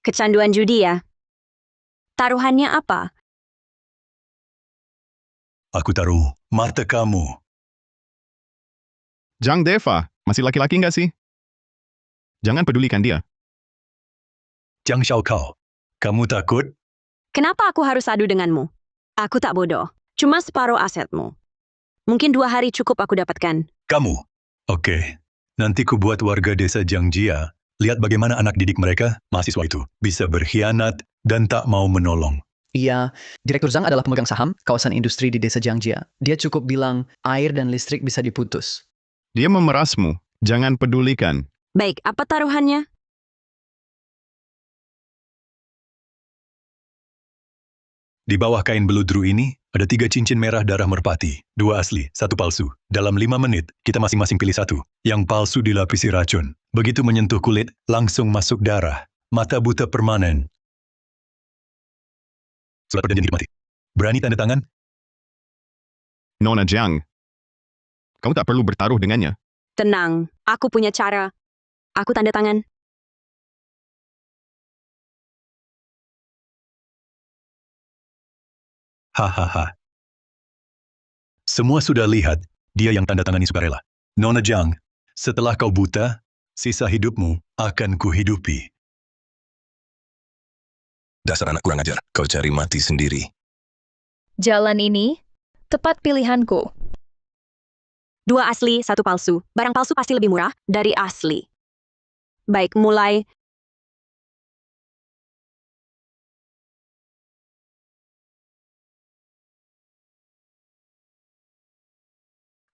Kecanduan judi ya? Taruhannya apa? Aku taruh mata kamu. Zhang Deva, masih laki-laki nggak sih? Jangan pedulikan dia. Zhang Xiaokao, kamu takut? Kenapa aku harus adu denganmu? Aku tak bodoh. Cuma separuh asetmu. Mungkin 2 hari cukup aku dapatkan. Kamu? Oke. Nanti ku buat warga desa Jiangjia lihat bagaimana anak didik mereka, mahasiswa itu, bisa berkhianat dan tak mau menolong. Iya, Direktur Zhang adalah pemegang saham kawasan industri di desa Jiangjia. Dia cukup bilang air dan listrik bisa diputus. Dia memerasmu. Jangan pedulikan. Baik, apa taruhannya? Di bawah kain beludru ini, ada 3 cincin merah darah merpati. 2 asli, 1 palsu. Dalam 5 menit, kita masing-masing pilih 1. Yang palsu dilapisi racun. Begitu menyentuh kulit, langsung masuk darah. Mata buta permanen. Surat perjanjian hidup mati. Berani tanda tangan? Nona Jiang, kamu tak perlu bertaruh dengannya. Tenang, aku punya cara. Aku tanda tangan. Hahaha. Semua sudah lihat, dia yang tanda tangani sukarela. Nona Jiang, setelah kau buta, sisa hidupmu akan kuhidupi. Dasar anak kurang ajar, kau cari mati sendiri. Jalan ini, tepat pilihanku. 2 asli, 1 palsu. Barang palsu pasti lebih murah dari asli. Baik, mulai.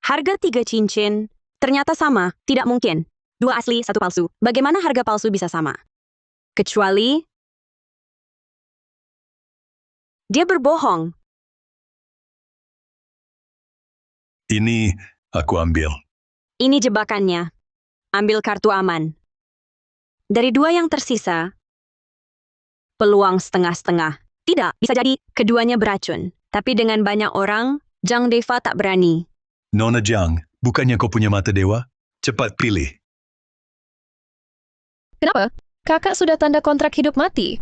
Harga 3 cincin. Ternyata sama. Tidak mungkin. 2 asli, 1 palsu. Bagaimana harga palsu bisa sama? Kecuali dia berbohong. Ini aku ambil. Ini jebakannya. Ambil kartu aman. Dari 2 yang tersisa, peluang setengah-setengah. Tidak, bisa jadi keduanya beracun. Tapi dengan banyak orang, Zhang Deva tak berani. Nona Jiang, bukannya kau punya mata dewa? Cepat pilih. Kenapa? Kakak sudah tanda kontrak hidup mati.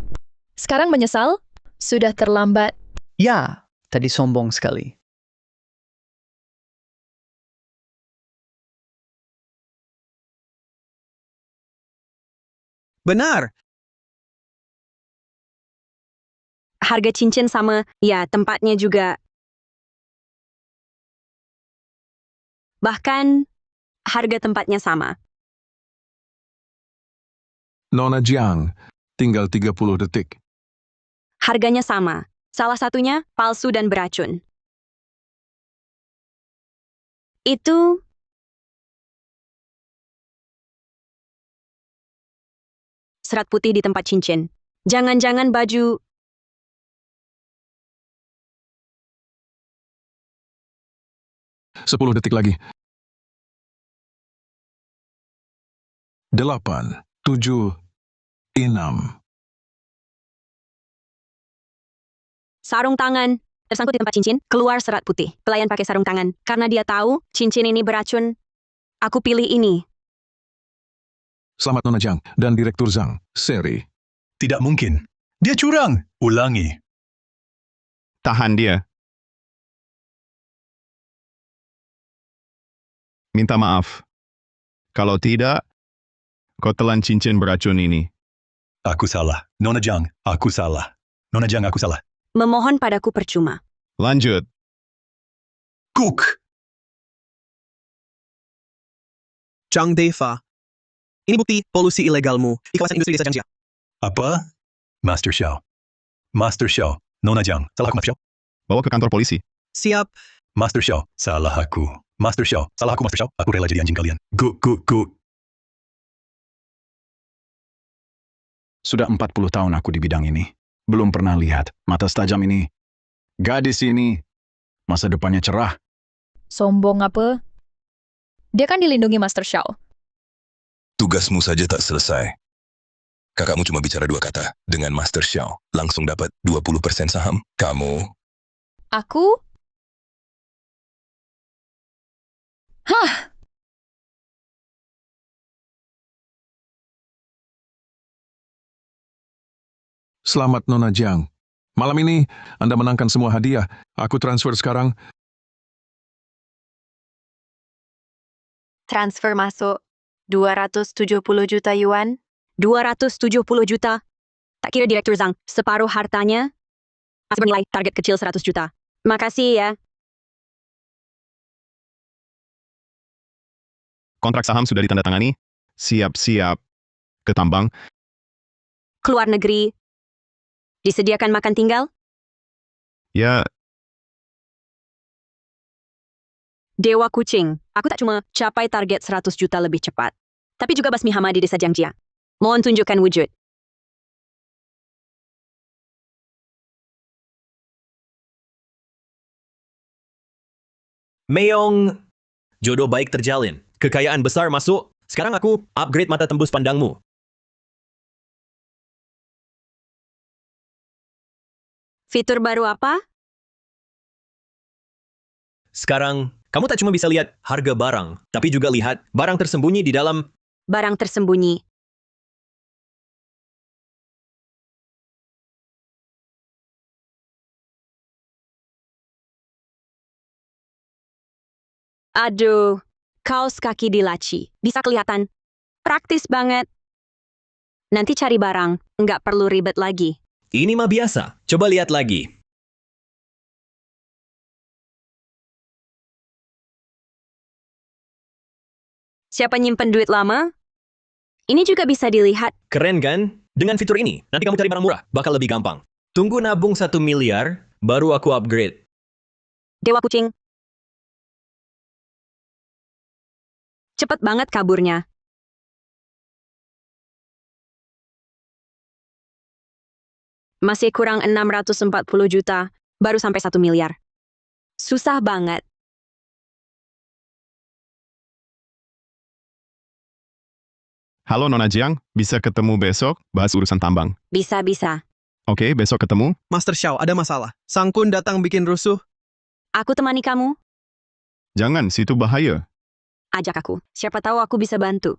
Sekarang menyesal? Sudah terlambat. Ya, tadi sombong sekali. Benar. Harga cincin sama, ya tempatnya juga. Bahkan, harga tempatnya sama. Nona Jiang, tinggal 30 detik. Harganya sama. Salah satunya palsu dan beracun. Itu serat putih di tempat cincin. Jangan-jangan baju 10 detik lagi. 8, 7, 6. sarung tangan tersangkut di tempat cincin, keluar serat putih. Pelayan pakai sarung tangan karena dia tahu cincin ini beracun. Aku pilih ini. Selamat Nona Jiang dan Direktur Zhang, seri. Tidak mungkin. Dia curang. Ulangi. Tahan dia. Minta maaf. Kalau tidak, kau telan cincin beracun ini. Aku salah. Nona Jiang, aku salah. Nona Jiang, aku salah. Memohon padaku percuma. Lanjut. Cook. Zhang Deva. Ini bukti polusi ilegalmu di kawasan industri desa Jiangxia. Apa? Master Xiao. Master Xiao. Nona Jiang, salah aku, Master Xiao. Bawa ke kantor polisi. Siap. Master Xiao, salah aku. Master Xiao, salah aku, Master Xiao. Aku rela jadi anjing kalian. Go. Sudah 40 tahun aku di bidang ini. Belum pernah lihat mata setajam ini. Gadis ini, masa depannya cerah. Sombong apa? Dia kan dilindungi Master Xiao. Tugasmu saja tak selesai. Kakakmu cuma bicara 2 kata. Dengan Master Xiao, langsung dapat 20% saham. Kamu... Aku? Hah! Selamat Nona Jiang. Malam ini, Anda menangkan semua hadiah. Aku transfer sekarang. Transfer masuk 270 juta yuan. 270 juta. Tak kira Direktur Zhang, separuh hartanya masih bernilai target kecil 100 juta. Makasih ya. Kontrak saham sudah ditandatangani. Siap-siap ke tambang. Keluar negeri. Disediakan makan tinggal? Ya, Dewa kucing. Aku tak cuma capai target 100 juta lebih cepat, tapi juga basmi hama di desa Jiangxia. Mohon tunjukkan wujud. Meong, jodoh baik terjalin. Kekayaan besar masuk. Sekarang aku upgrade mata tembus pandangmu. Fitur baru apa? Sekarang, kamu tak cuma bisa lihat harga barang, tapi juga lihat barang tersembunyi di dalam Barang tersembunyi. Aduh, kaos kaki di laci. Bisa kelihatan. Praktis banget. Nanti cari barang, nggak perlu ribet lagi. ini mah biasa. Coba lihat lagi. Siapa nyimpen duit lama? Ini juga bisa dilihat. Keren kan? Dengan fitur ini, nanti kamu cari barang murah, bakal lebih gampang. Tunggu nabung 1 miliar, baru aku upgrade. Dewa kucing. Cepet banget kaburnya. Masih kurang 640 juta, baru sampai 1 miliar. Susah banget. halo Nona Jiang, bisa ketemu besok, bahas urusan tambang. Bisa. Oke, besok ketemu. Master Xiao, ada masalah. Sang Kun datang bikin rusuh. Aku temani kamu. Jangan, situ bahaya. Ajak aku. Siapa tahu aku bisa bantu.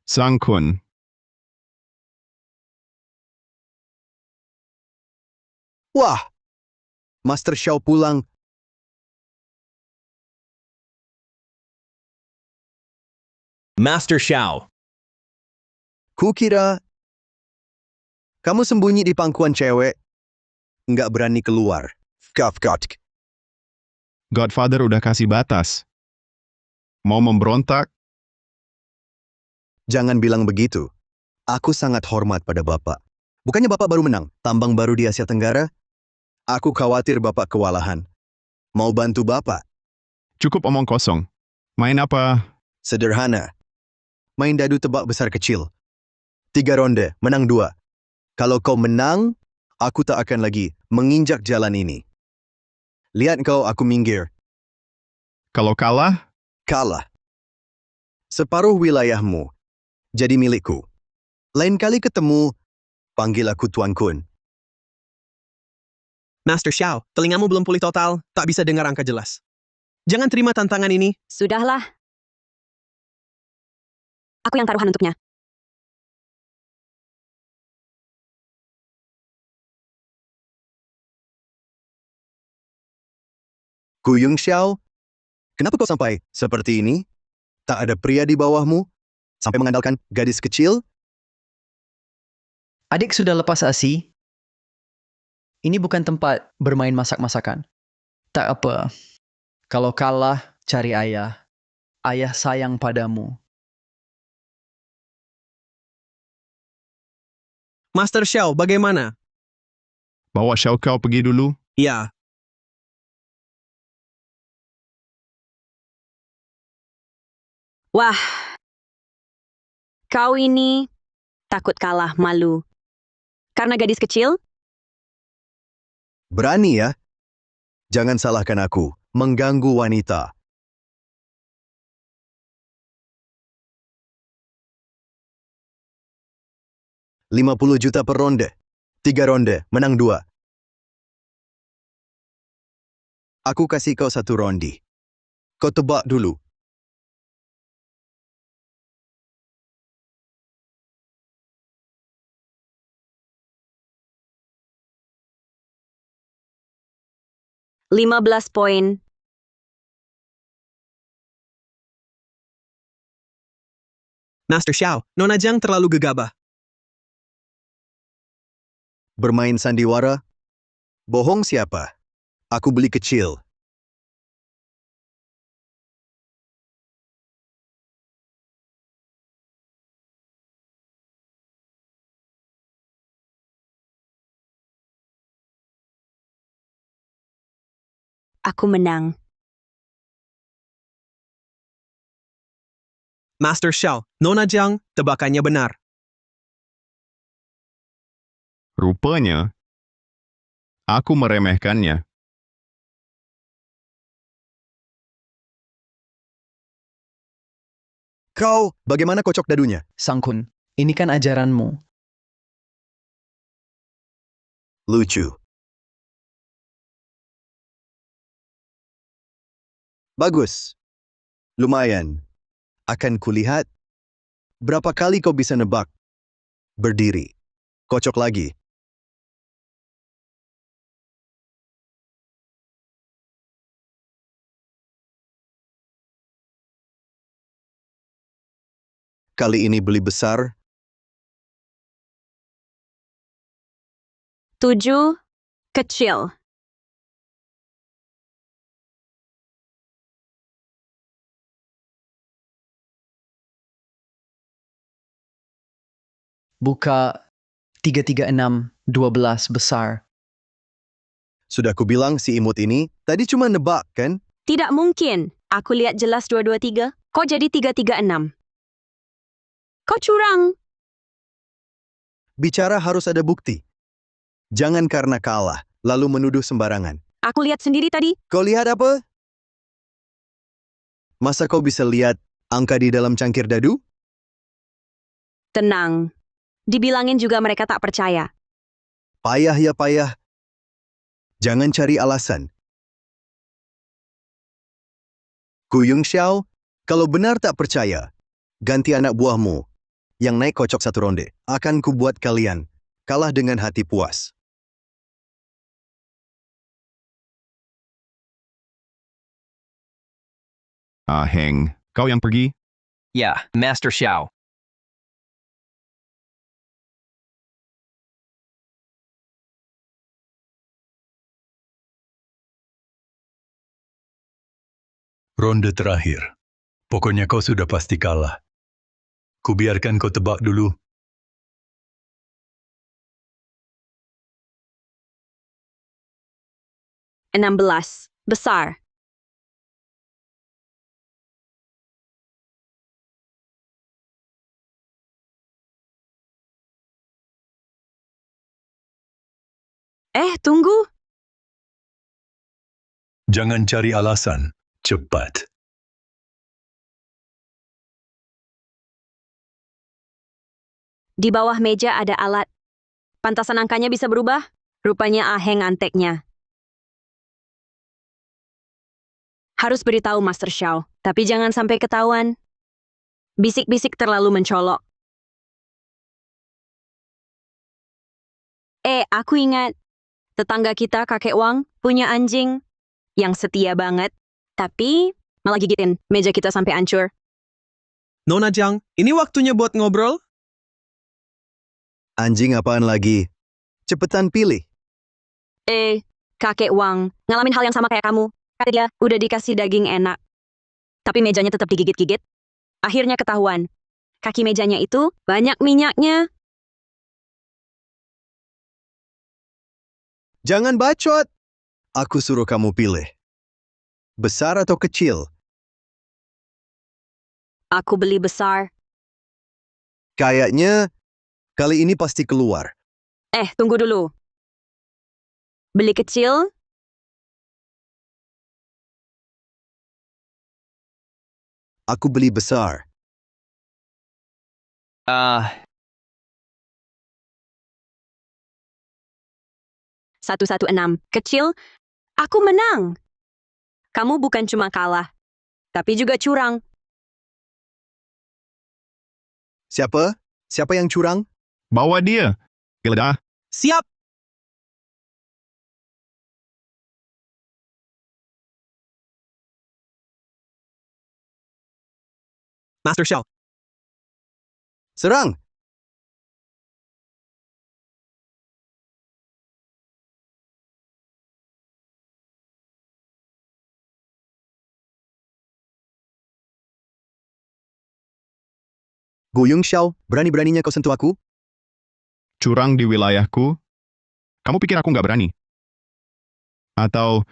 Sang Kun. Wah, Master Xiao pulang. Master Xiao. Kukira kamu sembunyi di pangkuan cewek, nggak berani keluar. Kafkat. Godfather udah kasih batas. Mau memberontak? Jangan bilang begitu. Aku sangat hormat pada Bapak. Bukannya Bapak baru menang tambang baru di Asia Tenggara? Aku khawatir Bapak kewalahan. Mau bantu Bapak? Cukup omong kosong. Main apa? Sederhana. Main dadu tebak besar kecil. 3 ronde, menang 2. Kalau kau menang, aku tak akan lagi menginjak jalan ini. Lihat kau, aku minggir. Kalau kalah? Kalah. Separuh wilayahmu jadi milikku. Lain kali ketemu, panggil aku Tuan Kun. Master Xiao, telingamu belum pulih total, tak bisa dengar angka jelas. Jangan terima tantangan ini. Sudahlah. Aku yang taruhan untuknya. Kuyung Xiao, kenapa kau sampai seperti ini? Tak ada pria di bawahmu? Sampai mengandalkan gadis kecil? Adik sudah lepas ASI. Ini bukan tempat bermain masak-masakan. Tak apa. Kalau kalah, cari ayah. Ayah sayang padamu. Master Xiao, bagaimana? Bawa Xiao Kao pergi dulu? Ya. Wah. Kau ini takut kalah, malu. Karena gadis kecil? Berani ya? Jangan salahkan aku, mengganggu wanita. $50 juta per ronde. 3 ronde, menang 2. Aku kasih kau 1 rondi. Kau tebak dulu. $15. Master Xiao, Nona Jiang terlalu gegabah. Bermain sandiwara? Bohong siapa? Aku beli kecil. Aku menang. Master Xiao, Nona Jiang, tebakannya benar. Rupanya, aku meremehkannya. Kau, bagaimana kocok dadunya? Sang Kun, ini kan ajaranmu. Lucu. Bagus. Lumayan. Akan kulihat. Berapa kali kau bisa nebak? Berdiri. Kocok lagi. Kali ini beli besar. 7 kecil. Buka 336, 12 besar. Sudah kubilang si imut ini, tadi cuma nebak kan? Tidak mungkin. Aku lihat jelas 223. Kok jadi 336? Kau curang. Bicara harus ada bukti. Jangan karena kalah, lalu menuduh sembarangan. Aku lihat sendiri tadi. Kau lihat apa? Masa kau bisa lihat angka di dalam cangkir dadu? Tenang. Dibilangin juga mereka tak percaya. Payah ya payah. Jangan cari alasan. Kuyung Xiao, kalau benar tak percaya, ganti anak buahmu yang naik kocok 1 ronde. Akan kubuat kalian kalah dengan hati puas. Heng, kau yang pergi? Ya, Master Xiao. Ronde terakhir. Pokoknya kau sudah pasti kalah. Kubiarkan kau tebak dulu. Enam belas. Besar. Tunggu. Jangan cari alasan. Cepat. Di bawah meja ada alat. Pantasan angkanya bisa berubah. Rupanya aheng anteknya. Harus beritahu Master Xiao, tapi jangan sampai ketahuan. Bisik-bisik terlalu mencolok. Aku ingat. Tetangga kita kakek Wang punya anjing yang setia banget. Tapi malah gigitin meja kita sampai hancur. Nona Jiang, ini waktunya buat ngobrol. Anjing apaan lagi? Cepetan pilih. Kakek Wang ngalamin hal yang sama kayak kamu. Kata dia udah dikasih daging enak. Tapi mejanya tetap digigit-gigit. Akhirnya ketahuan. Kaki mejanya itu banyak minyaknya. Jangan bacot. Aku suruh kamu pilih. Besar atau kecil? Aku beli besar. Kayaknya kali ini pasti keluar. Tunggu dulu. Beli kecil? Aku beli besar. 116. Kecil, aku menang. Kamu bukan cuma kalah, tapi juga curang. Siapa? Siapa yang curang? Bawa dia. Geledah. Siap. Master Xiao. Serang! Guyung Xiao, berani-beraninya kau sentuh aku? Curang di wilayahku? Kamu pikir aku nggak berani? Atau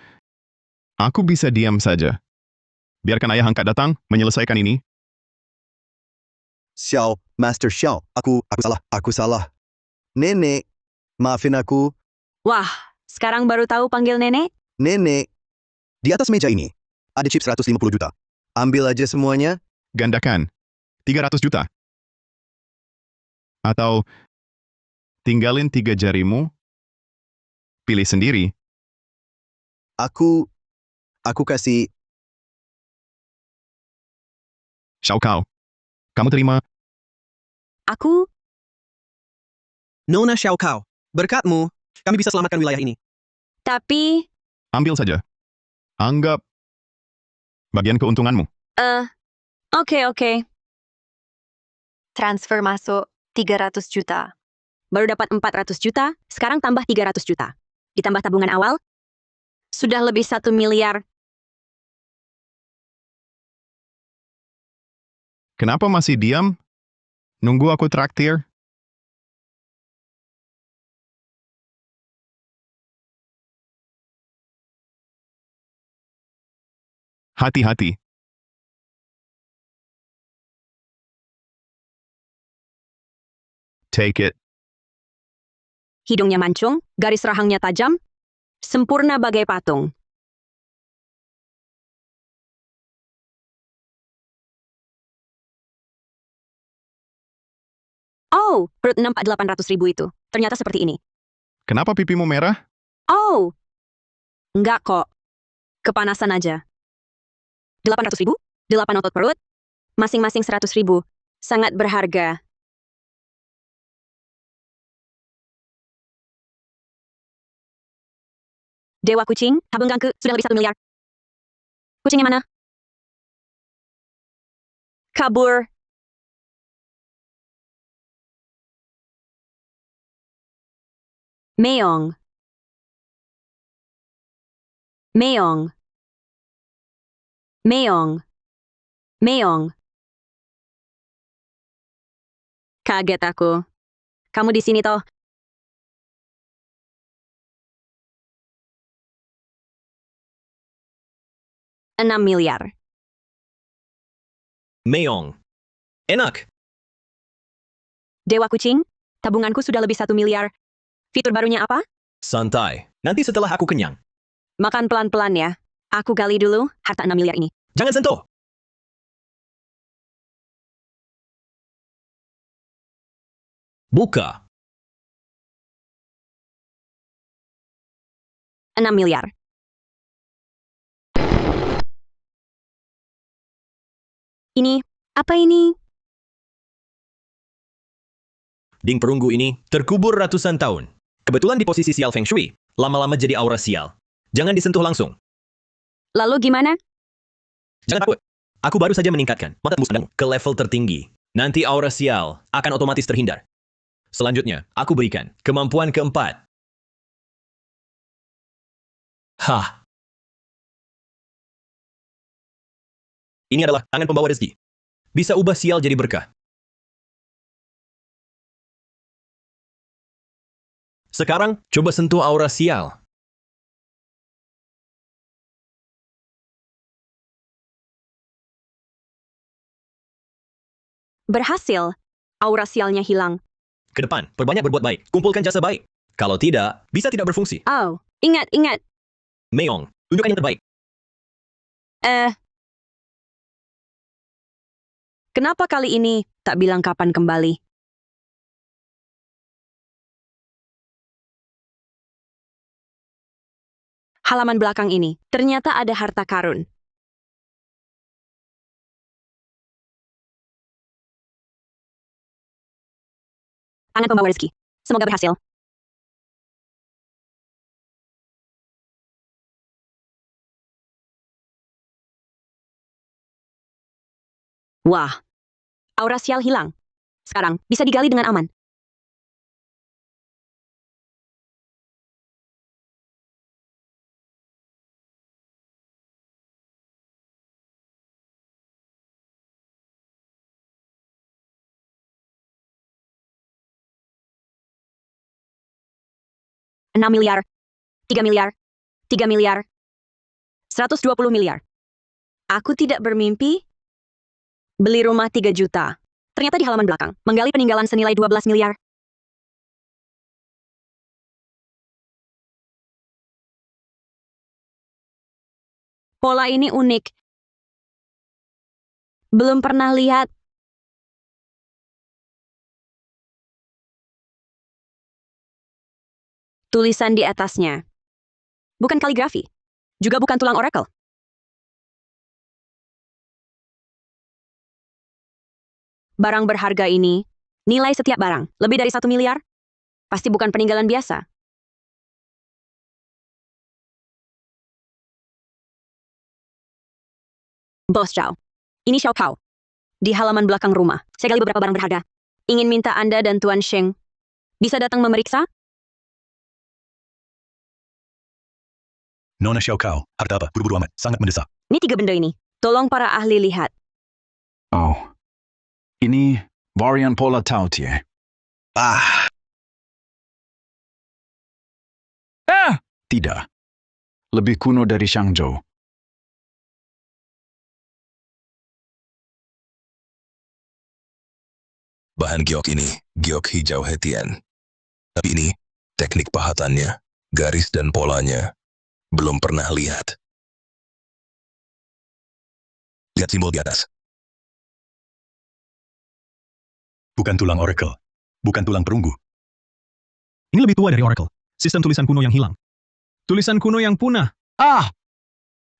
aku bisa diam saja? Biarkan ayah angkat datang, menyelesaikan ini. Xiao, Master Xiao, aku salah. Nenek, maafin aku. Wah, sekarang baru tahu panggil nenek? Nenek, di atas meja ini ada chip 150 juta. Ambil aja semuanya. Gandakan. 300 juta. Atau tinggalin 3 jarimu. Pilih sendiri. Aku kasih. Xiao Kao. Kamu terima? Aku? Nona Xiao Kao, berkatmu, kami bisa selamatkan wilayah ini. Tapi... Ambil saja. Anggap bagian keuntunganmu. Oke. Transfer masuk 300 juta. Baru dapat 400 juta, sekarang tambah 300 juta. Ditambah tabungan awal, sudah lebih 1 miliar. Kenapa masih diam? Nunggu aku traktir? Hati-hati. Take it. Hidungnya mancung, garis rahangnya tajam, sempurna bagai patung. Oh, perut 800.000 itu. Ternyata seperti ini. Kenapa pipimu merah? Oh, enggak kok. Kepanasan aja. 800.000, 8 otot perut, masing-masing 100.000. Sangat berharga. Dewa kucing, tabung gangke, sudah lebih 1 miliar. Kucingnya mana? Kabur. Meong. Meong. Meong. Meong. Kaget aku. Kamu di sini toh? $6 miliar. Meong. Enak. Dewa kucing, tabunganku sudah lebih 1 miliar. Fitur barunya apa? Santai. Nanti setelah aku kenyang. Makan pelan-pelan ya. Aku gali dulu harta 6 miliar ini. Jangan sentuh. Buka. 6 miliar. Ini, apa ini? Ding perunggu ini terkubur ratusan tahun. Kebetulan di posisi sial Feng Shui. Lama-lama jadi aura sial. Jangan disentuh langsung. Lalu gimana? Jangan takut. Aku baru saja meningkatkan matamu sedang ke level tertinggi. Nanti aura sial akan otomatis terhindar. Selanjutnya, aku berikan kemampuan keempat. Hah. Ini adalah tangan pembawa rezeki. Bisa ubah sial jadi berkah. Sekarang, coba sentuh aura sial. Berhasil. Aura sialnya hilang. Ke depan, perbanyak berbuat baik. Kumpulkan jasa baik. Kalau tidak, bisa tidak berfungsi. Oh, ingat. Meong, tunjukkan yang terbaik. Kenapa kali ini tak bilang kapan kembali? Halaman belakang ini, ternyata ada harta karun. Tangan pembawa rezeki. Semoga berhasil. Wah, aura sial hilang. Sekarang, bisa digali dengan aman. $6 miliar. 3 miliar. 3 miliar. 120 miliar. Aku tidak bermimpi. Beli rumah 3 juta. Ternyata di halaman belakang, menggali peninggalan senilai 12 miliar. Pola ini unik. Belum pernah lihat. Tulisan di atasnya. Bukan kaligrafi. Juga bukan tulang orakel. Barang berharga ini, nilai setiap barang, lebih dari 1 miliar? Pasti bukan peninggalan biasa. Bos Zhao. Ini Xiao Kao. Di halaman belakang rumah, saya gali beberapa barang berharga. Ingin minta Anda dan Tuan Sheng bisa datang memeriksa? Nona Xiao Kao, harta apa? Buru-buru amat, sangat mendesak. Ini 3 benda ini. Tolong para ahli lihat. Oh, ini varian pola Tao Tie. Tidak. Lebih kuno dari Shangzhou. Bahan giok ini, giok hijau hetian. Tapi ini, teknik pahatannya, garis dan polanya, belum pernah lihat. Lihat simbol di atas. Bukan tulang oracle. Bukan tulang perunggu. Ini lebih tua dari oracle. Sistem tulisan kuno yang hilang. Tulisan kuno yang punah.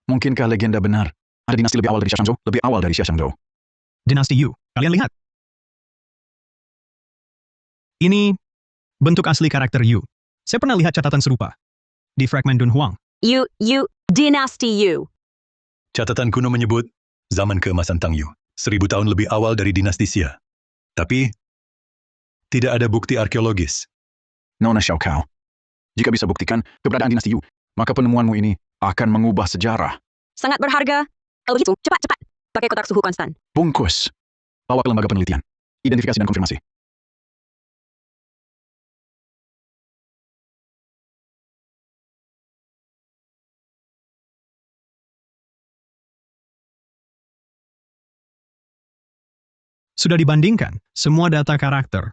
Mungkinkah legenda benar? Ada dinasti lebih awal dari Shangzhou? Lebih awal dari Shangzhou. Dinasti Yu. Kalian lihat. Ini bentuk asli karakter Yu. Saya pernah lihat catatan serupa di fragmen Dunhuang. Yu, dinasti Yu. Catatan kuno menyebut zaman keemasan Tang Yu, 1000 tahun lebih awal dari dinasti Xia. Tapi, tidak ada bukti arkeologis. Nona Xiao Kao. Jika bisa buktikan keberadaan dinasti Yu, maka penemuanmu ini akan mengubah sejarah. Sangat berharga. Kalau begitu, cepat. Pakai kotak suhu konstan. Bungkus. Bawa ke lembaga penelitian. Identifikasi dan konfirmasi. Sudah dibandingkan semua data karakter.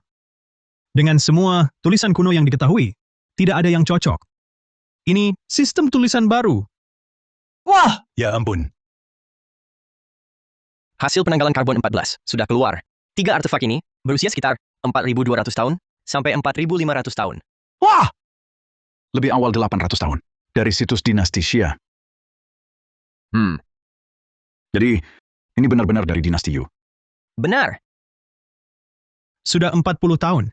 Dengan semua tulisan kuno yang diketahui, tidak ada yang cocok. Ini sistem tulisan baru. Wah! Ya ampun. Hasil penanggalan karbon 14 sudah keluar. 3 artefak ini berusia sekitar 4.200 tahun sampai 4.500 tahun. Wah! Lebih awal 800 tahun. Dari situs dinasti Xia. Jadi, ini benar-benar dari dinasti Yu. Benar. Sudah 40 tahun.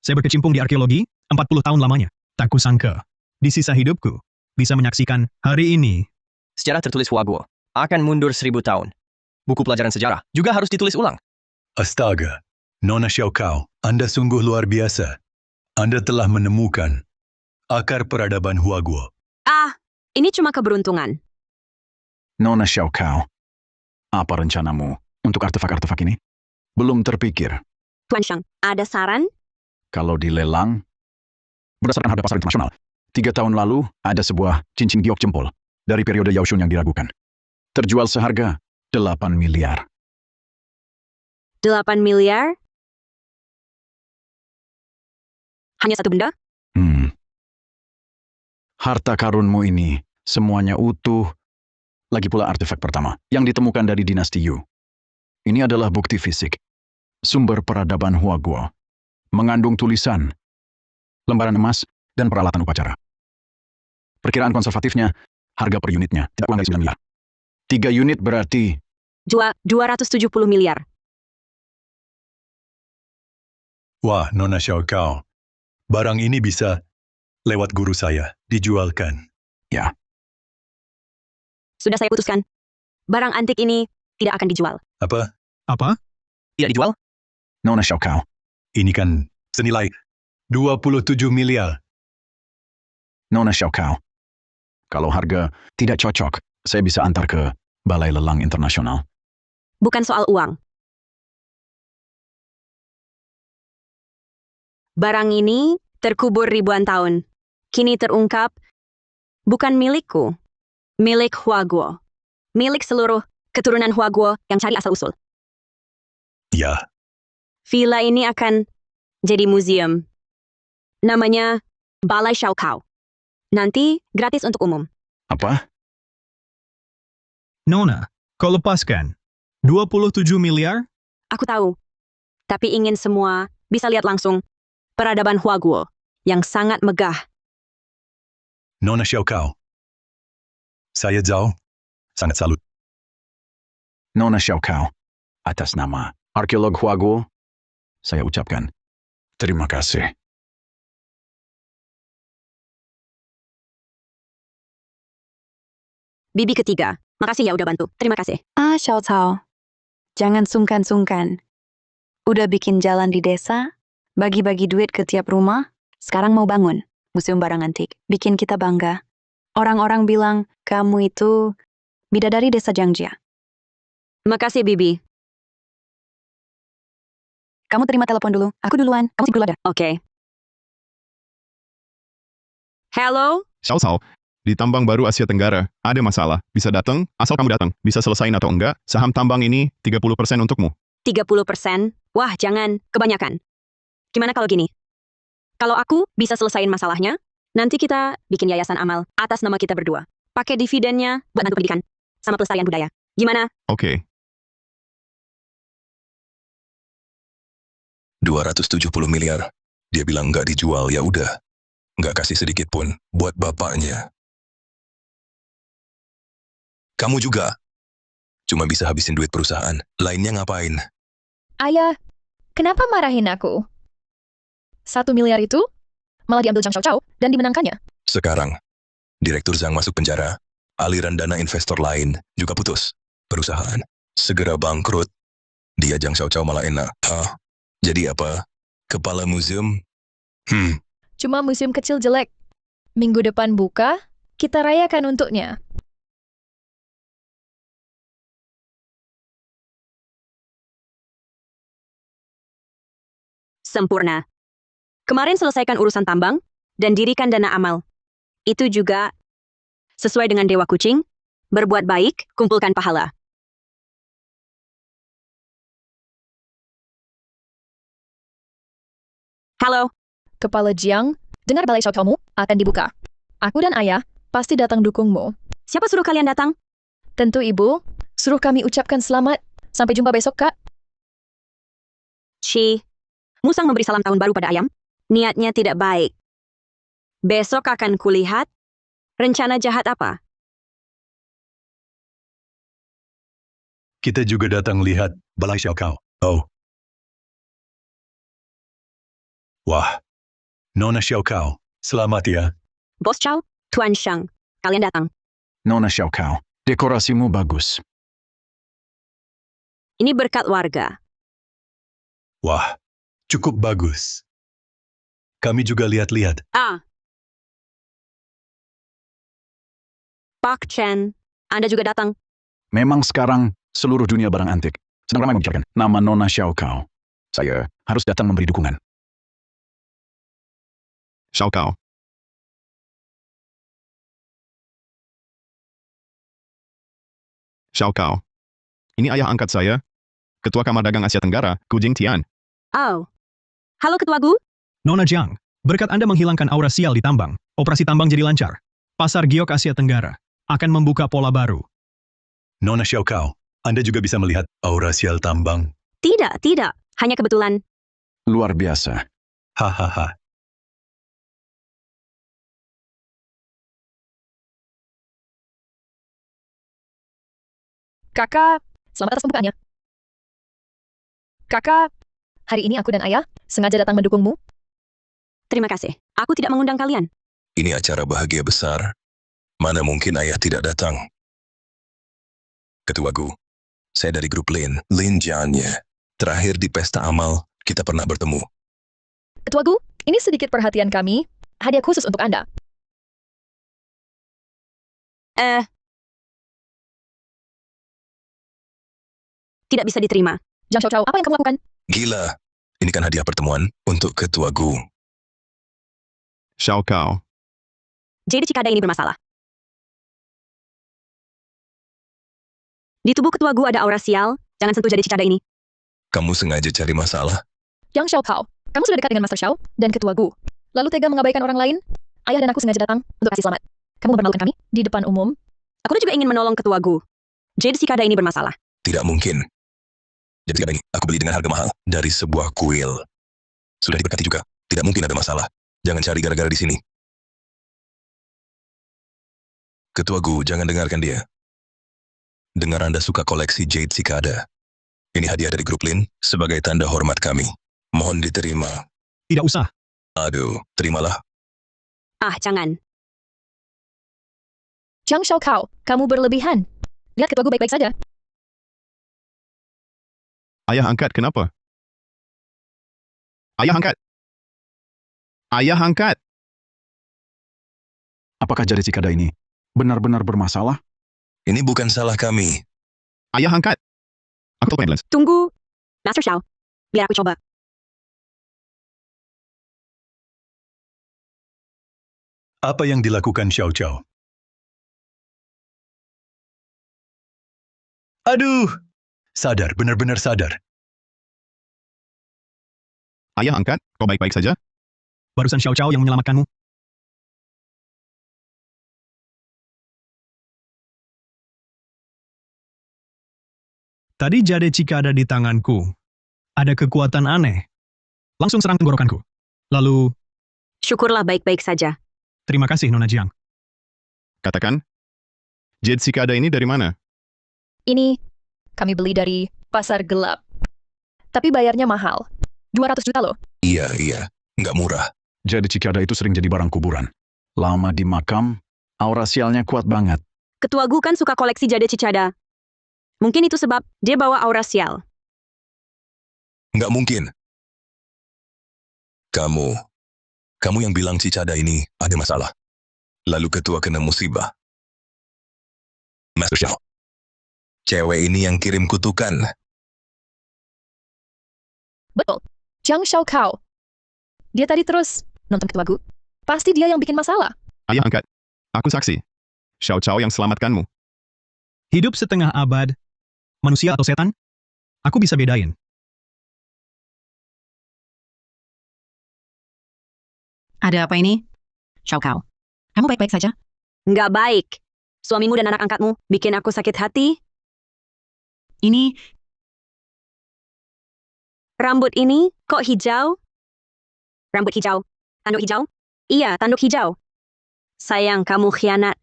Saya berkecimpung di arkeologi 40 tahun lamanya. Tak kusangka, di sisa hidupku, bisa menyaksikan hari ini. Sejarah tertulis Huaguo akan mundur 1000 tahun. Buku pelajaran sejarah juga harus ditulis ulang. Astaga, Nona Xiao Kao, Anda sungguh luar biasa. Anda telah menemukan akar peradaban Huaguo. Ini cuma keberuntungan. Nona Xiao Kao, apa rencanamu untuk artefak-artefak ini? Belum terpikir. Tuan Shang, ada saran? Kalau dilelang, berdasarkan harga pasar internasional, 3 tahun lalu ada sebuah cincin giok jempol dari periode Yaoshun yang diragukan. Terjual seharga 8 miliar. 8 miliar? Hanya satu benda? Harta karunmu ini semuanya utuh. Lagi pula artefak pertama yang ditemukan dari dinasti Yu. Ini adalah bukti fisik. Sumber peradaban Huaguo. Mengandung tulisan, lembaran emas, dan peralatan upacara. Perkiraan konservatifnya, harga per unitnya tidak kurang dari 9 miliar. 3 unit berarti 270 miliar. Wah, Nona Xiao Kao. Barang ini bisa lewat guru saya dijualkan. Ya. Sudah saya putuskan. Barang antik ini tidak akan dijual. Apa? Tidak dijual? Nona Xiao Kao. Ini kan senilai 27 miliar. Nona Xiao Kao. Kalau harga tidak cocok, saya bisa antar ke Balai Lelang Internasional. Bukan soal uang. Barang ini terkubur ribuan tahun. Kini terungkap, bukan milikku. Milik Huaguo. Milik seluruh keturunan Huaguo yang cari asal-usul. Ya. Villa ini akan jadi museum. Namanya Balai Xiao Kao. Nanti gratis untuk umum. Apa? Nona, kau lepaskan 27 miliar? Aku tahu. Tapi ingin semua bisa lihat langsung peradaban Huaguo yang sangat megah. Nona Xiao Kao. Saya Zhao. Sangat salut. Nona Xiao Kao. Atas nama arkeolog Huaguo, saya ucapkan terima kasih. Bibi ketiga. Makasih ya udah bantu. Terima kasih. Xiao Cao. Jangan sungkan-sungkan. Udah bikin jalan di desa, bagi-bagi duit ke tiap rumah, sekarang mau bangun museum barang antik. Bikin kita bangga. Orang-orang bilang, kamu itu bidadari desa Jiangjia. Makasih, Bibi. Kamu terima telepon dulu. Aku duluan. Kamu dulu ada. Oke. Hello? Xiao, di tambang baru Asia Tenggara, ada masalah. Bisa datang, asal kamu datang. Bisa selesain atau enggak, saham tambang ini 30% untukmu. 30%? Wah, jangan. Kebanyakan. Gimana kalau gini? Kalau aku bisa selesain masalahnya, nanti kita bikin yayasan amal atas nama kita berdua. Pakai dividennya buat bantu pendidikan sama pelestarian budaya. Gimana? Oke. 270 miliar. Dia bilang nggak dijual, ya udah. Nggak kasih sedikit pun buat bapaknya. Kamu juga. Cuma bisa habisin duit perusahaan. Lainnya ngapain? Ayah, kenapa marahin aku? 1 miliar itu malah diambil Zhang Xiaochao dan dimenangkannya. Sekarang, Direktur Zhang masuk penjara. Aliran dana investor lain juga putus. Perusahaan segera bangkrut. Dia Zhang Xiaochao malah enak. Jadi apa? Kepala museum? Cuma museum kecil jelek. Minggu depan buka, kita rayakan untuknya. Sempurna. Kemarin selesaikan urusan tambang dan dirikan dana amal. Itu juga sesuai dengan Dewa Kucing, berbuat baik, kumpulkan pahala. Halo. Kepala Jiang, dengar balai Xiaoqiaomu akan dibuka. Aku dan ayah pasti datang dukungmu. Siapa suruh kalian datang? Tentu ibu, suruh kami ucapkan selamat. Sampai jumpa besok, Kak. Musang memberi salam tahun baru pada ayam. Niatnya tidak baik. Besok akan kulihat rencana jahat apa. Kita juga datang lihat balai Xiaokao. Oh. Wah. Nona Xiaokao, selamat ya. Bos Chow, Tuan Shang, kalian datang. Nona Xiaokao, dekorasimu bagus. Ini berkat warga. Wah, cukup bagus. Kami juga lihat-lihat. Pak Chen, Anda juga datang. Memang sekarang seluruh dunia barang antik sedang ramai membicarakan nama Nona Xiaokao. Saya harus datang memberi dukungan. Xiaokao. Xiaokao. Ini ayah angkat saya, Ketua Kamar Dagang Asia Tenggara, Kujing Tian. Oh. Halo Ketua Gu. Nona Jiang, berkat Anda menghilangkan aura sial di tambang, operasi tambang jadi lancar. Pasar giok Asia Tenggara akan membuka pola baru. Nona Xiaokao, Anda juga bisa melihat aura sial tambang. Tidak. Hanya kebetulan. Luar biasa. Hahaha. Kakak, selamat atas pembukaannya. Kakak, hari ini aku dan ayah sengaja datang mendukungmu. Terima kasih. Aku tidak mengundang kalian. Ini acara bahagia besar. Mana mungkin ayah tidak datang. Ketua Gu, saya dari grup Lin Jianye. Terakhir di pesta amal, kita pernah bertemu. Ketua Gu, ini sedikit perhatian kami. Hadiah khusus untuk Anda. Tidak bisa diterima. Jiang Xiaoqiao, apa yang kamu lakukan? Gila, ini kan hadiah pertemuan untuk Ketua Gu. Xiaokao. Jadi Cikada ini bermasalah. Di tubuh Ketua Gu ada aura sial, jangan sentuh jadi Cikada ini. Kamu sengaja cari masalah? Jiang Xiaoqiao, kamu sudah dekat dengan Master Xiao dan Ketua Gu. Lalu tega mengabaikan orang lain? Ayah dan aku sengaja datang untuk kasih selamat. Kamu mempermalukan kami di depan umum. Aku juga ingin menolong Ketua Gu. Jadi Cikada ini bermasalah. Tidak mungkin. Jadi ini aku beli dengan harga mahal dari sebuah kuil. Sudah diberkati juga. Tidak mungkin ada masalah. Jangan cari gara-gara di sini. Ketua Gu, jangan dengarkan dia. Dengar Anda suka koleksi Jade Cicada. Ini hadiah dari grup Lin sebagai tanda hormat kami. Mohon diterima. Tidak usah. Aduh, terimalah. Jangan. Jiang Xiaoqiao, kamu berlebihan. Lihat Ketua Gu baik-baik saja. Ayah angkat, kenapa? Ayah angkat. Ayah angkat. Apakah jari Cikada ini benar-benar bermasalah? Ini bukan salah kami. Ayah angkat. Aku tahu Endless. Tunggu. Master Xiao. Biar aku coba. Apa yang dilakukan Xiao Chao? Aduh! Sadar, benar-benar sadar. Ayah angkat, kau baik-baik saja? Barusan Xiao Chao yang menyelamatkanmu. Tadi jade Cikada di tanganku. Ada kekuatan aneh. Langsung serang tenggorokanku. Lalu... Syukurlah baik-baik saja. Terima kasih, Nona Jiang. Katakan, Jade Cicada ini dari mana? Ini kami beli dari pasar gelap. Tapi bayarnya mahal. 200 juta loh. Iya. Nggak murah. Jade Cikada itu sering jadi barang kuburan. Lama di makam, aura sialnya kuat banget. Ketua Gu kan suka koleksi jade Cicada. Mungkin itu sebab dia bawa aura sial. Nggak mungkin. Kamu yang bilang Cicada ini ada masalah. Lalu ketua kena musibah. Master Xiao. Cewek ini yang kirim kutukan. Betul. Jiang Xiaokao. Dia tadi terus nonton ketua Gu. Pasti dia yang bikin masalah. Ayah angkat. Aku saksi. Xiao Cao yang selamatkanmu. Hidup setengah abad, manusia atau setan? Aku bisa bedain. Ada apa ini? Xiaokao, kamu baik-baik saja? Nggak baik. Suamimu dan anak angkatmu bikin aku sakit hati. Ini... Rambut ini kok hijau? Rambut hijau. Tanduk hijau? Iya, tanduk hijau. Sayang, kamu khianat.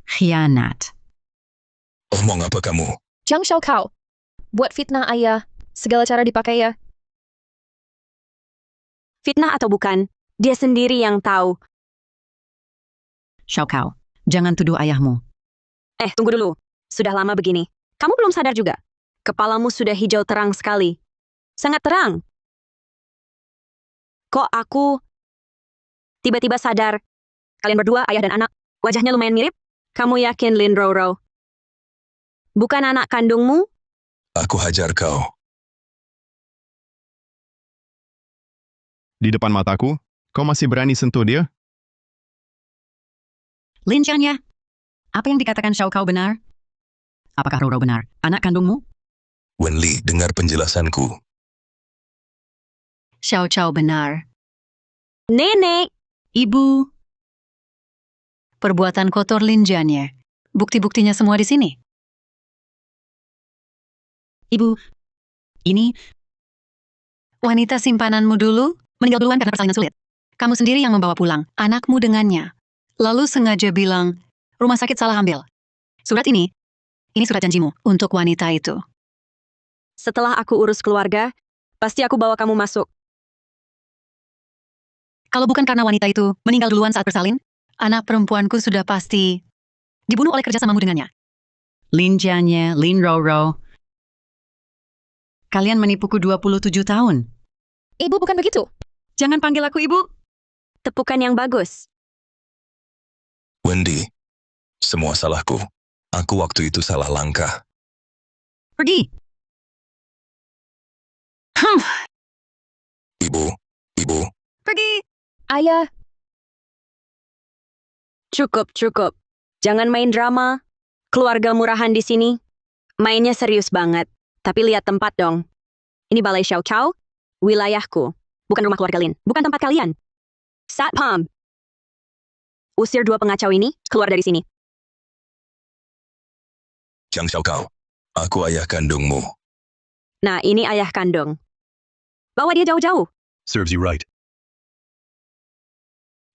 Khianat. Omong apa kamu? Jiang Xiaokao. Buat fitnah ayah. Segala cara dipakai ya. Fitnah atau bukan, dia sendiri yang tahu. Xiaokao, jangan tuduh ayahmu. Tunggu dulu. Sudah lama begini. Kamu belum sadar juga? Kepalamu sudah hijau terang sekali. Sangat terang. Kok aku tiba-tiba sadar, kalian berdua, ayah dan anak, wajahnya lumayan mirip? Kamu yakin, Lin Roro? Bukan anak kandungmu? Aku hajar kau. Di depan mataku, kau masih berani sentuh dia? Lin Jian ya? Apa yang dikatakan Xiaokao benar? Apakah Roro benar, anak kandungmu? Wenli, dengar penjelasanku. Xiaokao benar. Nenek! Ibu. Perbuatan kotor Lin Jian ya? Bukti-buktinya semua di sini. Ibu, ini wanita simpananmu dulu meninggal duluan karena persalingan sulit. Kamu sendiri yang membawa pulang anakmu dengannya. Lalu sengaja bilang, rumah sakit salah ambil. Surat ini surat janjimu untuk wanita itu. Setelah aku urus keluarga, pasti aku bawa kamu masuk. Kalau bukan karena wanita itu meninggal duluan saat bersalin, anak perempuanku sudah pasti dibunuh oleh kerjasamamu dengannya. Lin Jianye, Lin Roro. Kalian menipuku 27 tahun. Ibu bukan begitu. Jangan panggil aku ibu. Tepukan yang bagus. Wendy, semua salahku. Aku waktu itu salah langkah. Pergi. Ibu. Pergi. Ayah. Cukup. Jangan main drama. Keluarga murahan di sini. Mainnya serius banget. Tapi lihat tempat dong. Ini balai Xiaokao, wilayahku. Bukan rumah keluarga Lin. Bukan tempat kalian. Satpam. Usir dua pengacau ini, keluar dari sini. Jiang Xiaokao, aku ayah kandungmu. Nah, ini ayah kandung. Bawa dia jauh-jauh. Serves you right.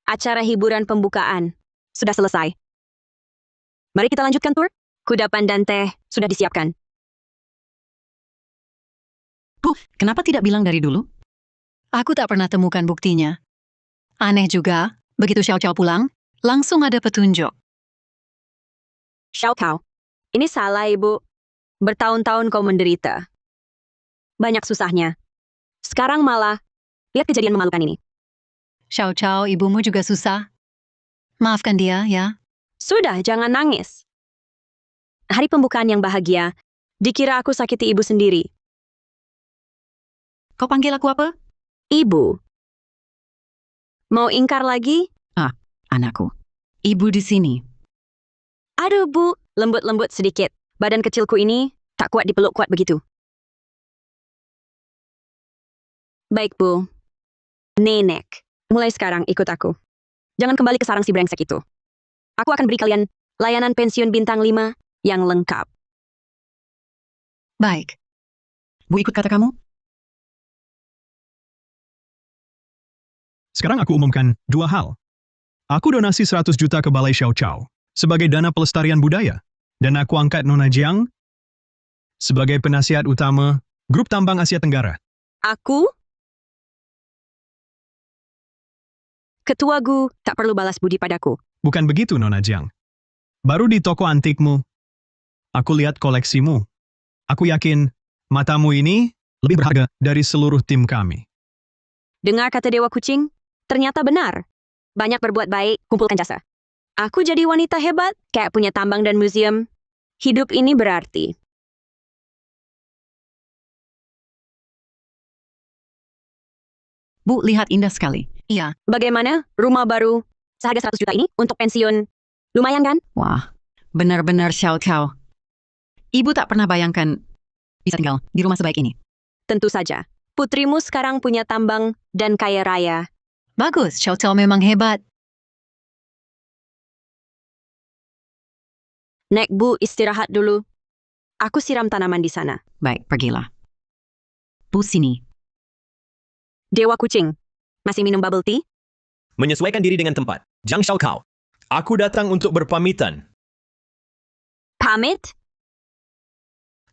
Acara hiburan pembukaan sudah selesai. Mari kita lanjutkan tur. Kudapan dan teh sudah disiapkan. Kenapa tidak bilang dari dulu? Aku tak pernah temukan buktinya. Aneh juga, begitu Xiaokao pulang, langsung ada petunjuk. Xiaokao, ini salah ibu. Bertahun-tahun kau menderita. Banyak susahnya. Sekarang malah, lihat kejadian memalukan ini. Xiaokao, ibumu juga susah. Maafkan dia, ya. Sudah, jangan nangis. Hari pembukaan yang bahagia, dikira aku sakiti ibu sendiri. Kau panggil aku apa? Ibu. Mau ingkar lagi? Anakku. Ibu di sini. Aduh, Bu. Lembut-lembut sedikit. Badan kecilku ini tak kuat dipeluk kuat begitu. Baik, Bu. Nenek, mulai sekarang ikut aku. Jangan kembali ke sarang si brengsek itu. Aku akan beri kalian layanan pensiun bintang 5 yang lengkap. Baik. Bu ikut kata kamu? Sekarang aku umumkan dua hal. Aku donasi 100 juta ke Balai Xiaocao sebagai dana pelestarian budaya. Dan aku angkat Nona Jiang sebagai penasihat utama Grup Tambang Asia Tenggara. Aku? Ketua Gu tak perlu balas budi padaku. Bukan begitu, Nona Jiang. Baru di toko antikmu, aku lihat koleksimu. Aku yakin matamu ini lebih berharga dari seluruh tim kami. Dengar kata Dewa Kucing? Ternyata benar. Banyak berbuat baik, kumpulkan jasa. Aku jadi wanita hebat, kayak punya tambang dan museum. Hidup ini berarti. Bu, lihat indah sekali. Iya. Bagaimana rumah baru seharga 100 juta ini untuk pensiun? Lumayan kan? Wah, benar-benar Xiao Cao. Ibu tak pernah bayangkan bisa tinggal di rumah sebaik ini. Tentu saja. Putrimu sekarang punya tambang dan kaya raya. Bagus, Xiao Cao memang hebat. Nek Bu, istirahat dulu. Aku siram tanaman di sana. Baik, pergilah. Bu, sini. Dewa kucing. Masih minum bubble tea? Menyesuaikan diri dengan tempat. Zhang Xiaokao. Aku datang untuk berpamitan. Pamit?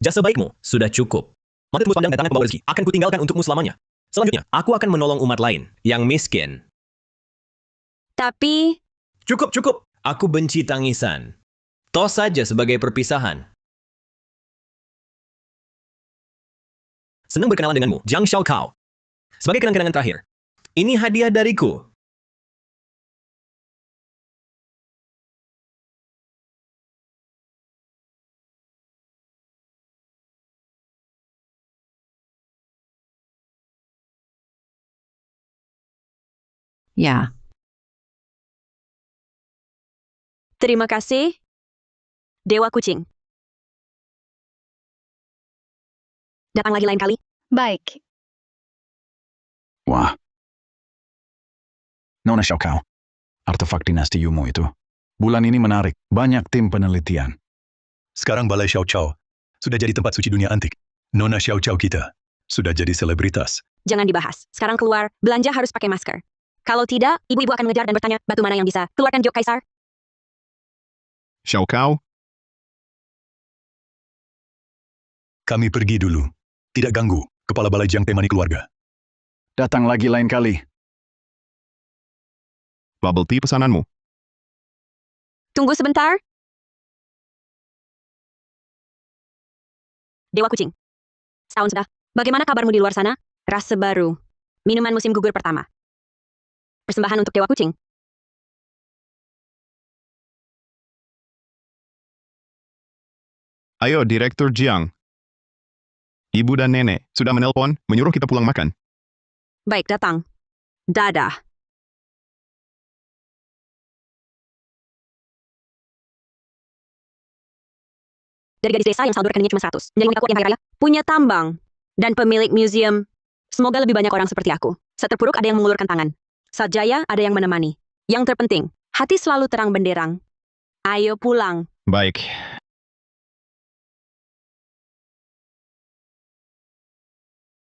Jasa baikmu sudah cukup. Mata tembus pandang dan tangan pembawa rezeki akan kutinggalkan untukmu selamanya. Selanjutnya, aku akan menolong umat lain yang miskin. Tapi... Cukup. Aku benci tangisan. Toh saja sebagai perpisahan. Senang berkenalan denganmu, Zhang Xiaokao. Sebagai kenang-kenangan terakhir, ini hadiah dariku. Ya. Terima kasih, Dewa Kucing. Datang lagi lain kali. Baik. Wah. Nona Xiaokao. Artefak dinasti Yumo itu. Bulan ini menarik. Banyak tim penelitian. Sekarang Balai Xiao Chao sudah jadi tempat suci dunia antik. Nona Xiao Chao kita sudah jadi selebritas. Jangan dibahas. Sekarang keluar, belanja harus pakai masker. Kalau tidak, ibu-ibu akan mengejar dan bertanya, batu mana yang bisa keluarkan jok kaisar? Xiao Cao, Kami pergi dulu. Tidak ganggu, Kepala Balai Jiang temani keluarga. Datang lagi lain kali. bubble tea pesananmu. Tunggu sebentar. Dewa Kucing. Setahun sudah. Bagaimana kabarmu di luar sana? Rasa baru. Minuman musim gugur pertama. Persembahan untuk Dewa Kucing. Ayo, Direktur Jiang. Ibu dan nenek sudah menelpon, menyuruh kita pulang makan. Baik, datang. Dadah. Dari gadis desa yang saldo rekeningnya cuma 100, menjadi wanita kuat yang kaya raya, punya tambang, dan pemilik museum. Semoga lebih banyak orang seperti aku. Saat terpuruk ada yang mengulurkan tangan. Saat jaya ada yang menemani. Yang terpenting, hati selalu terang benderang. Ayo pulang. Baik,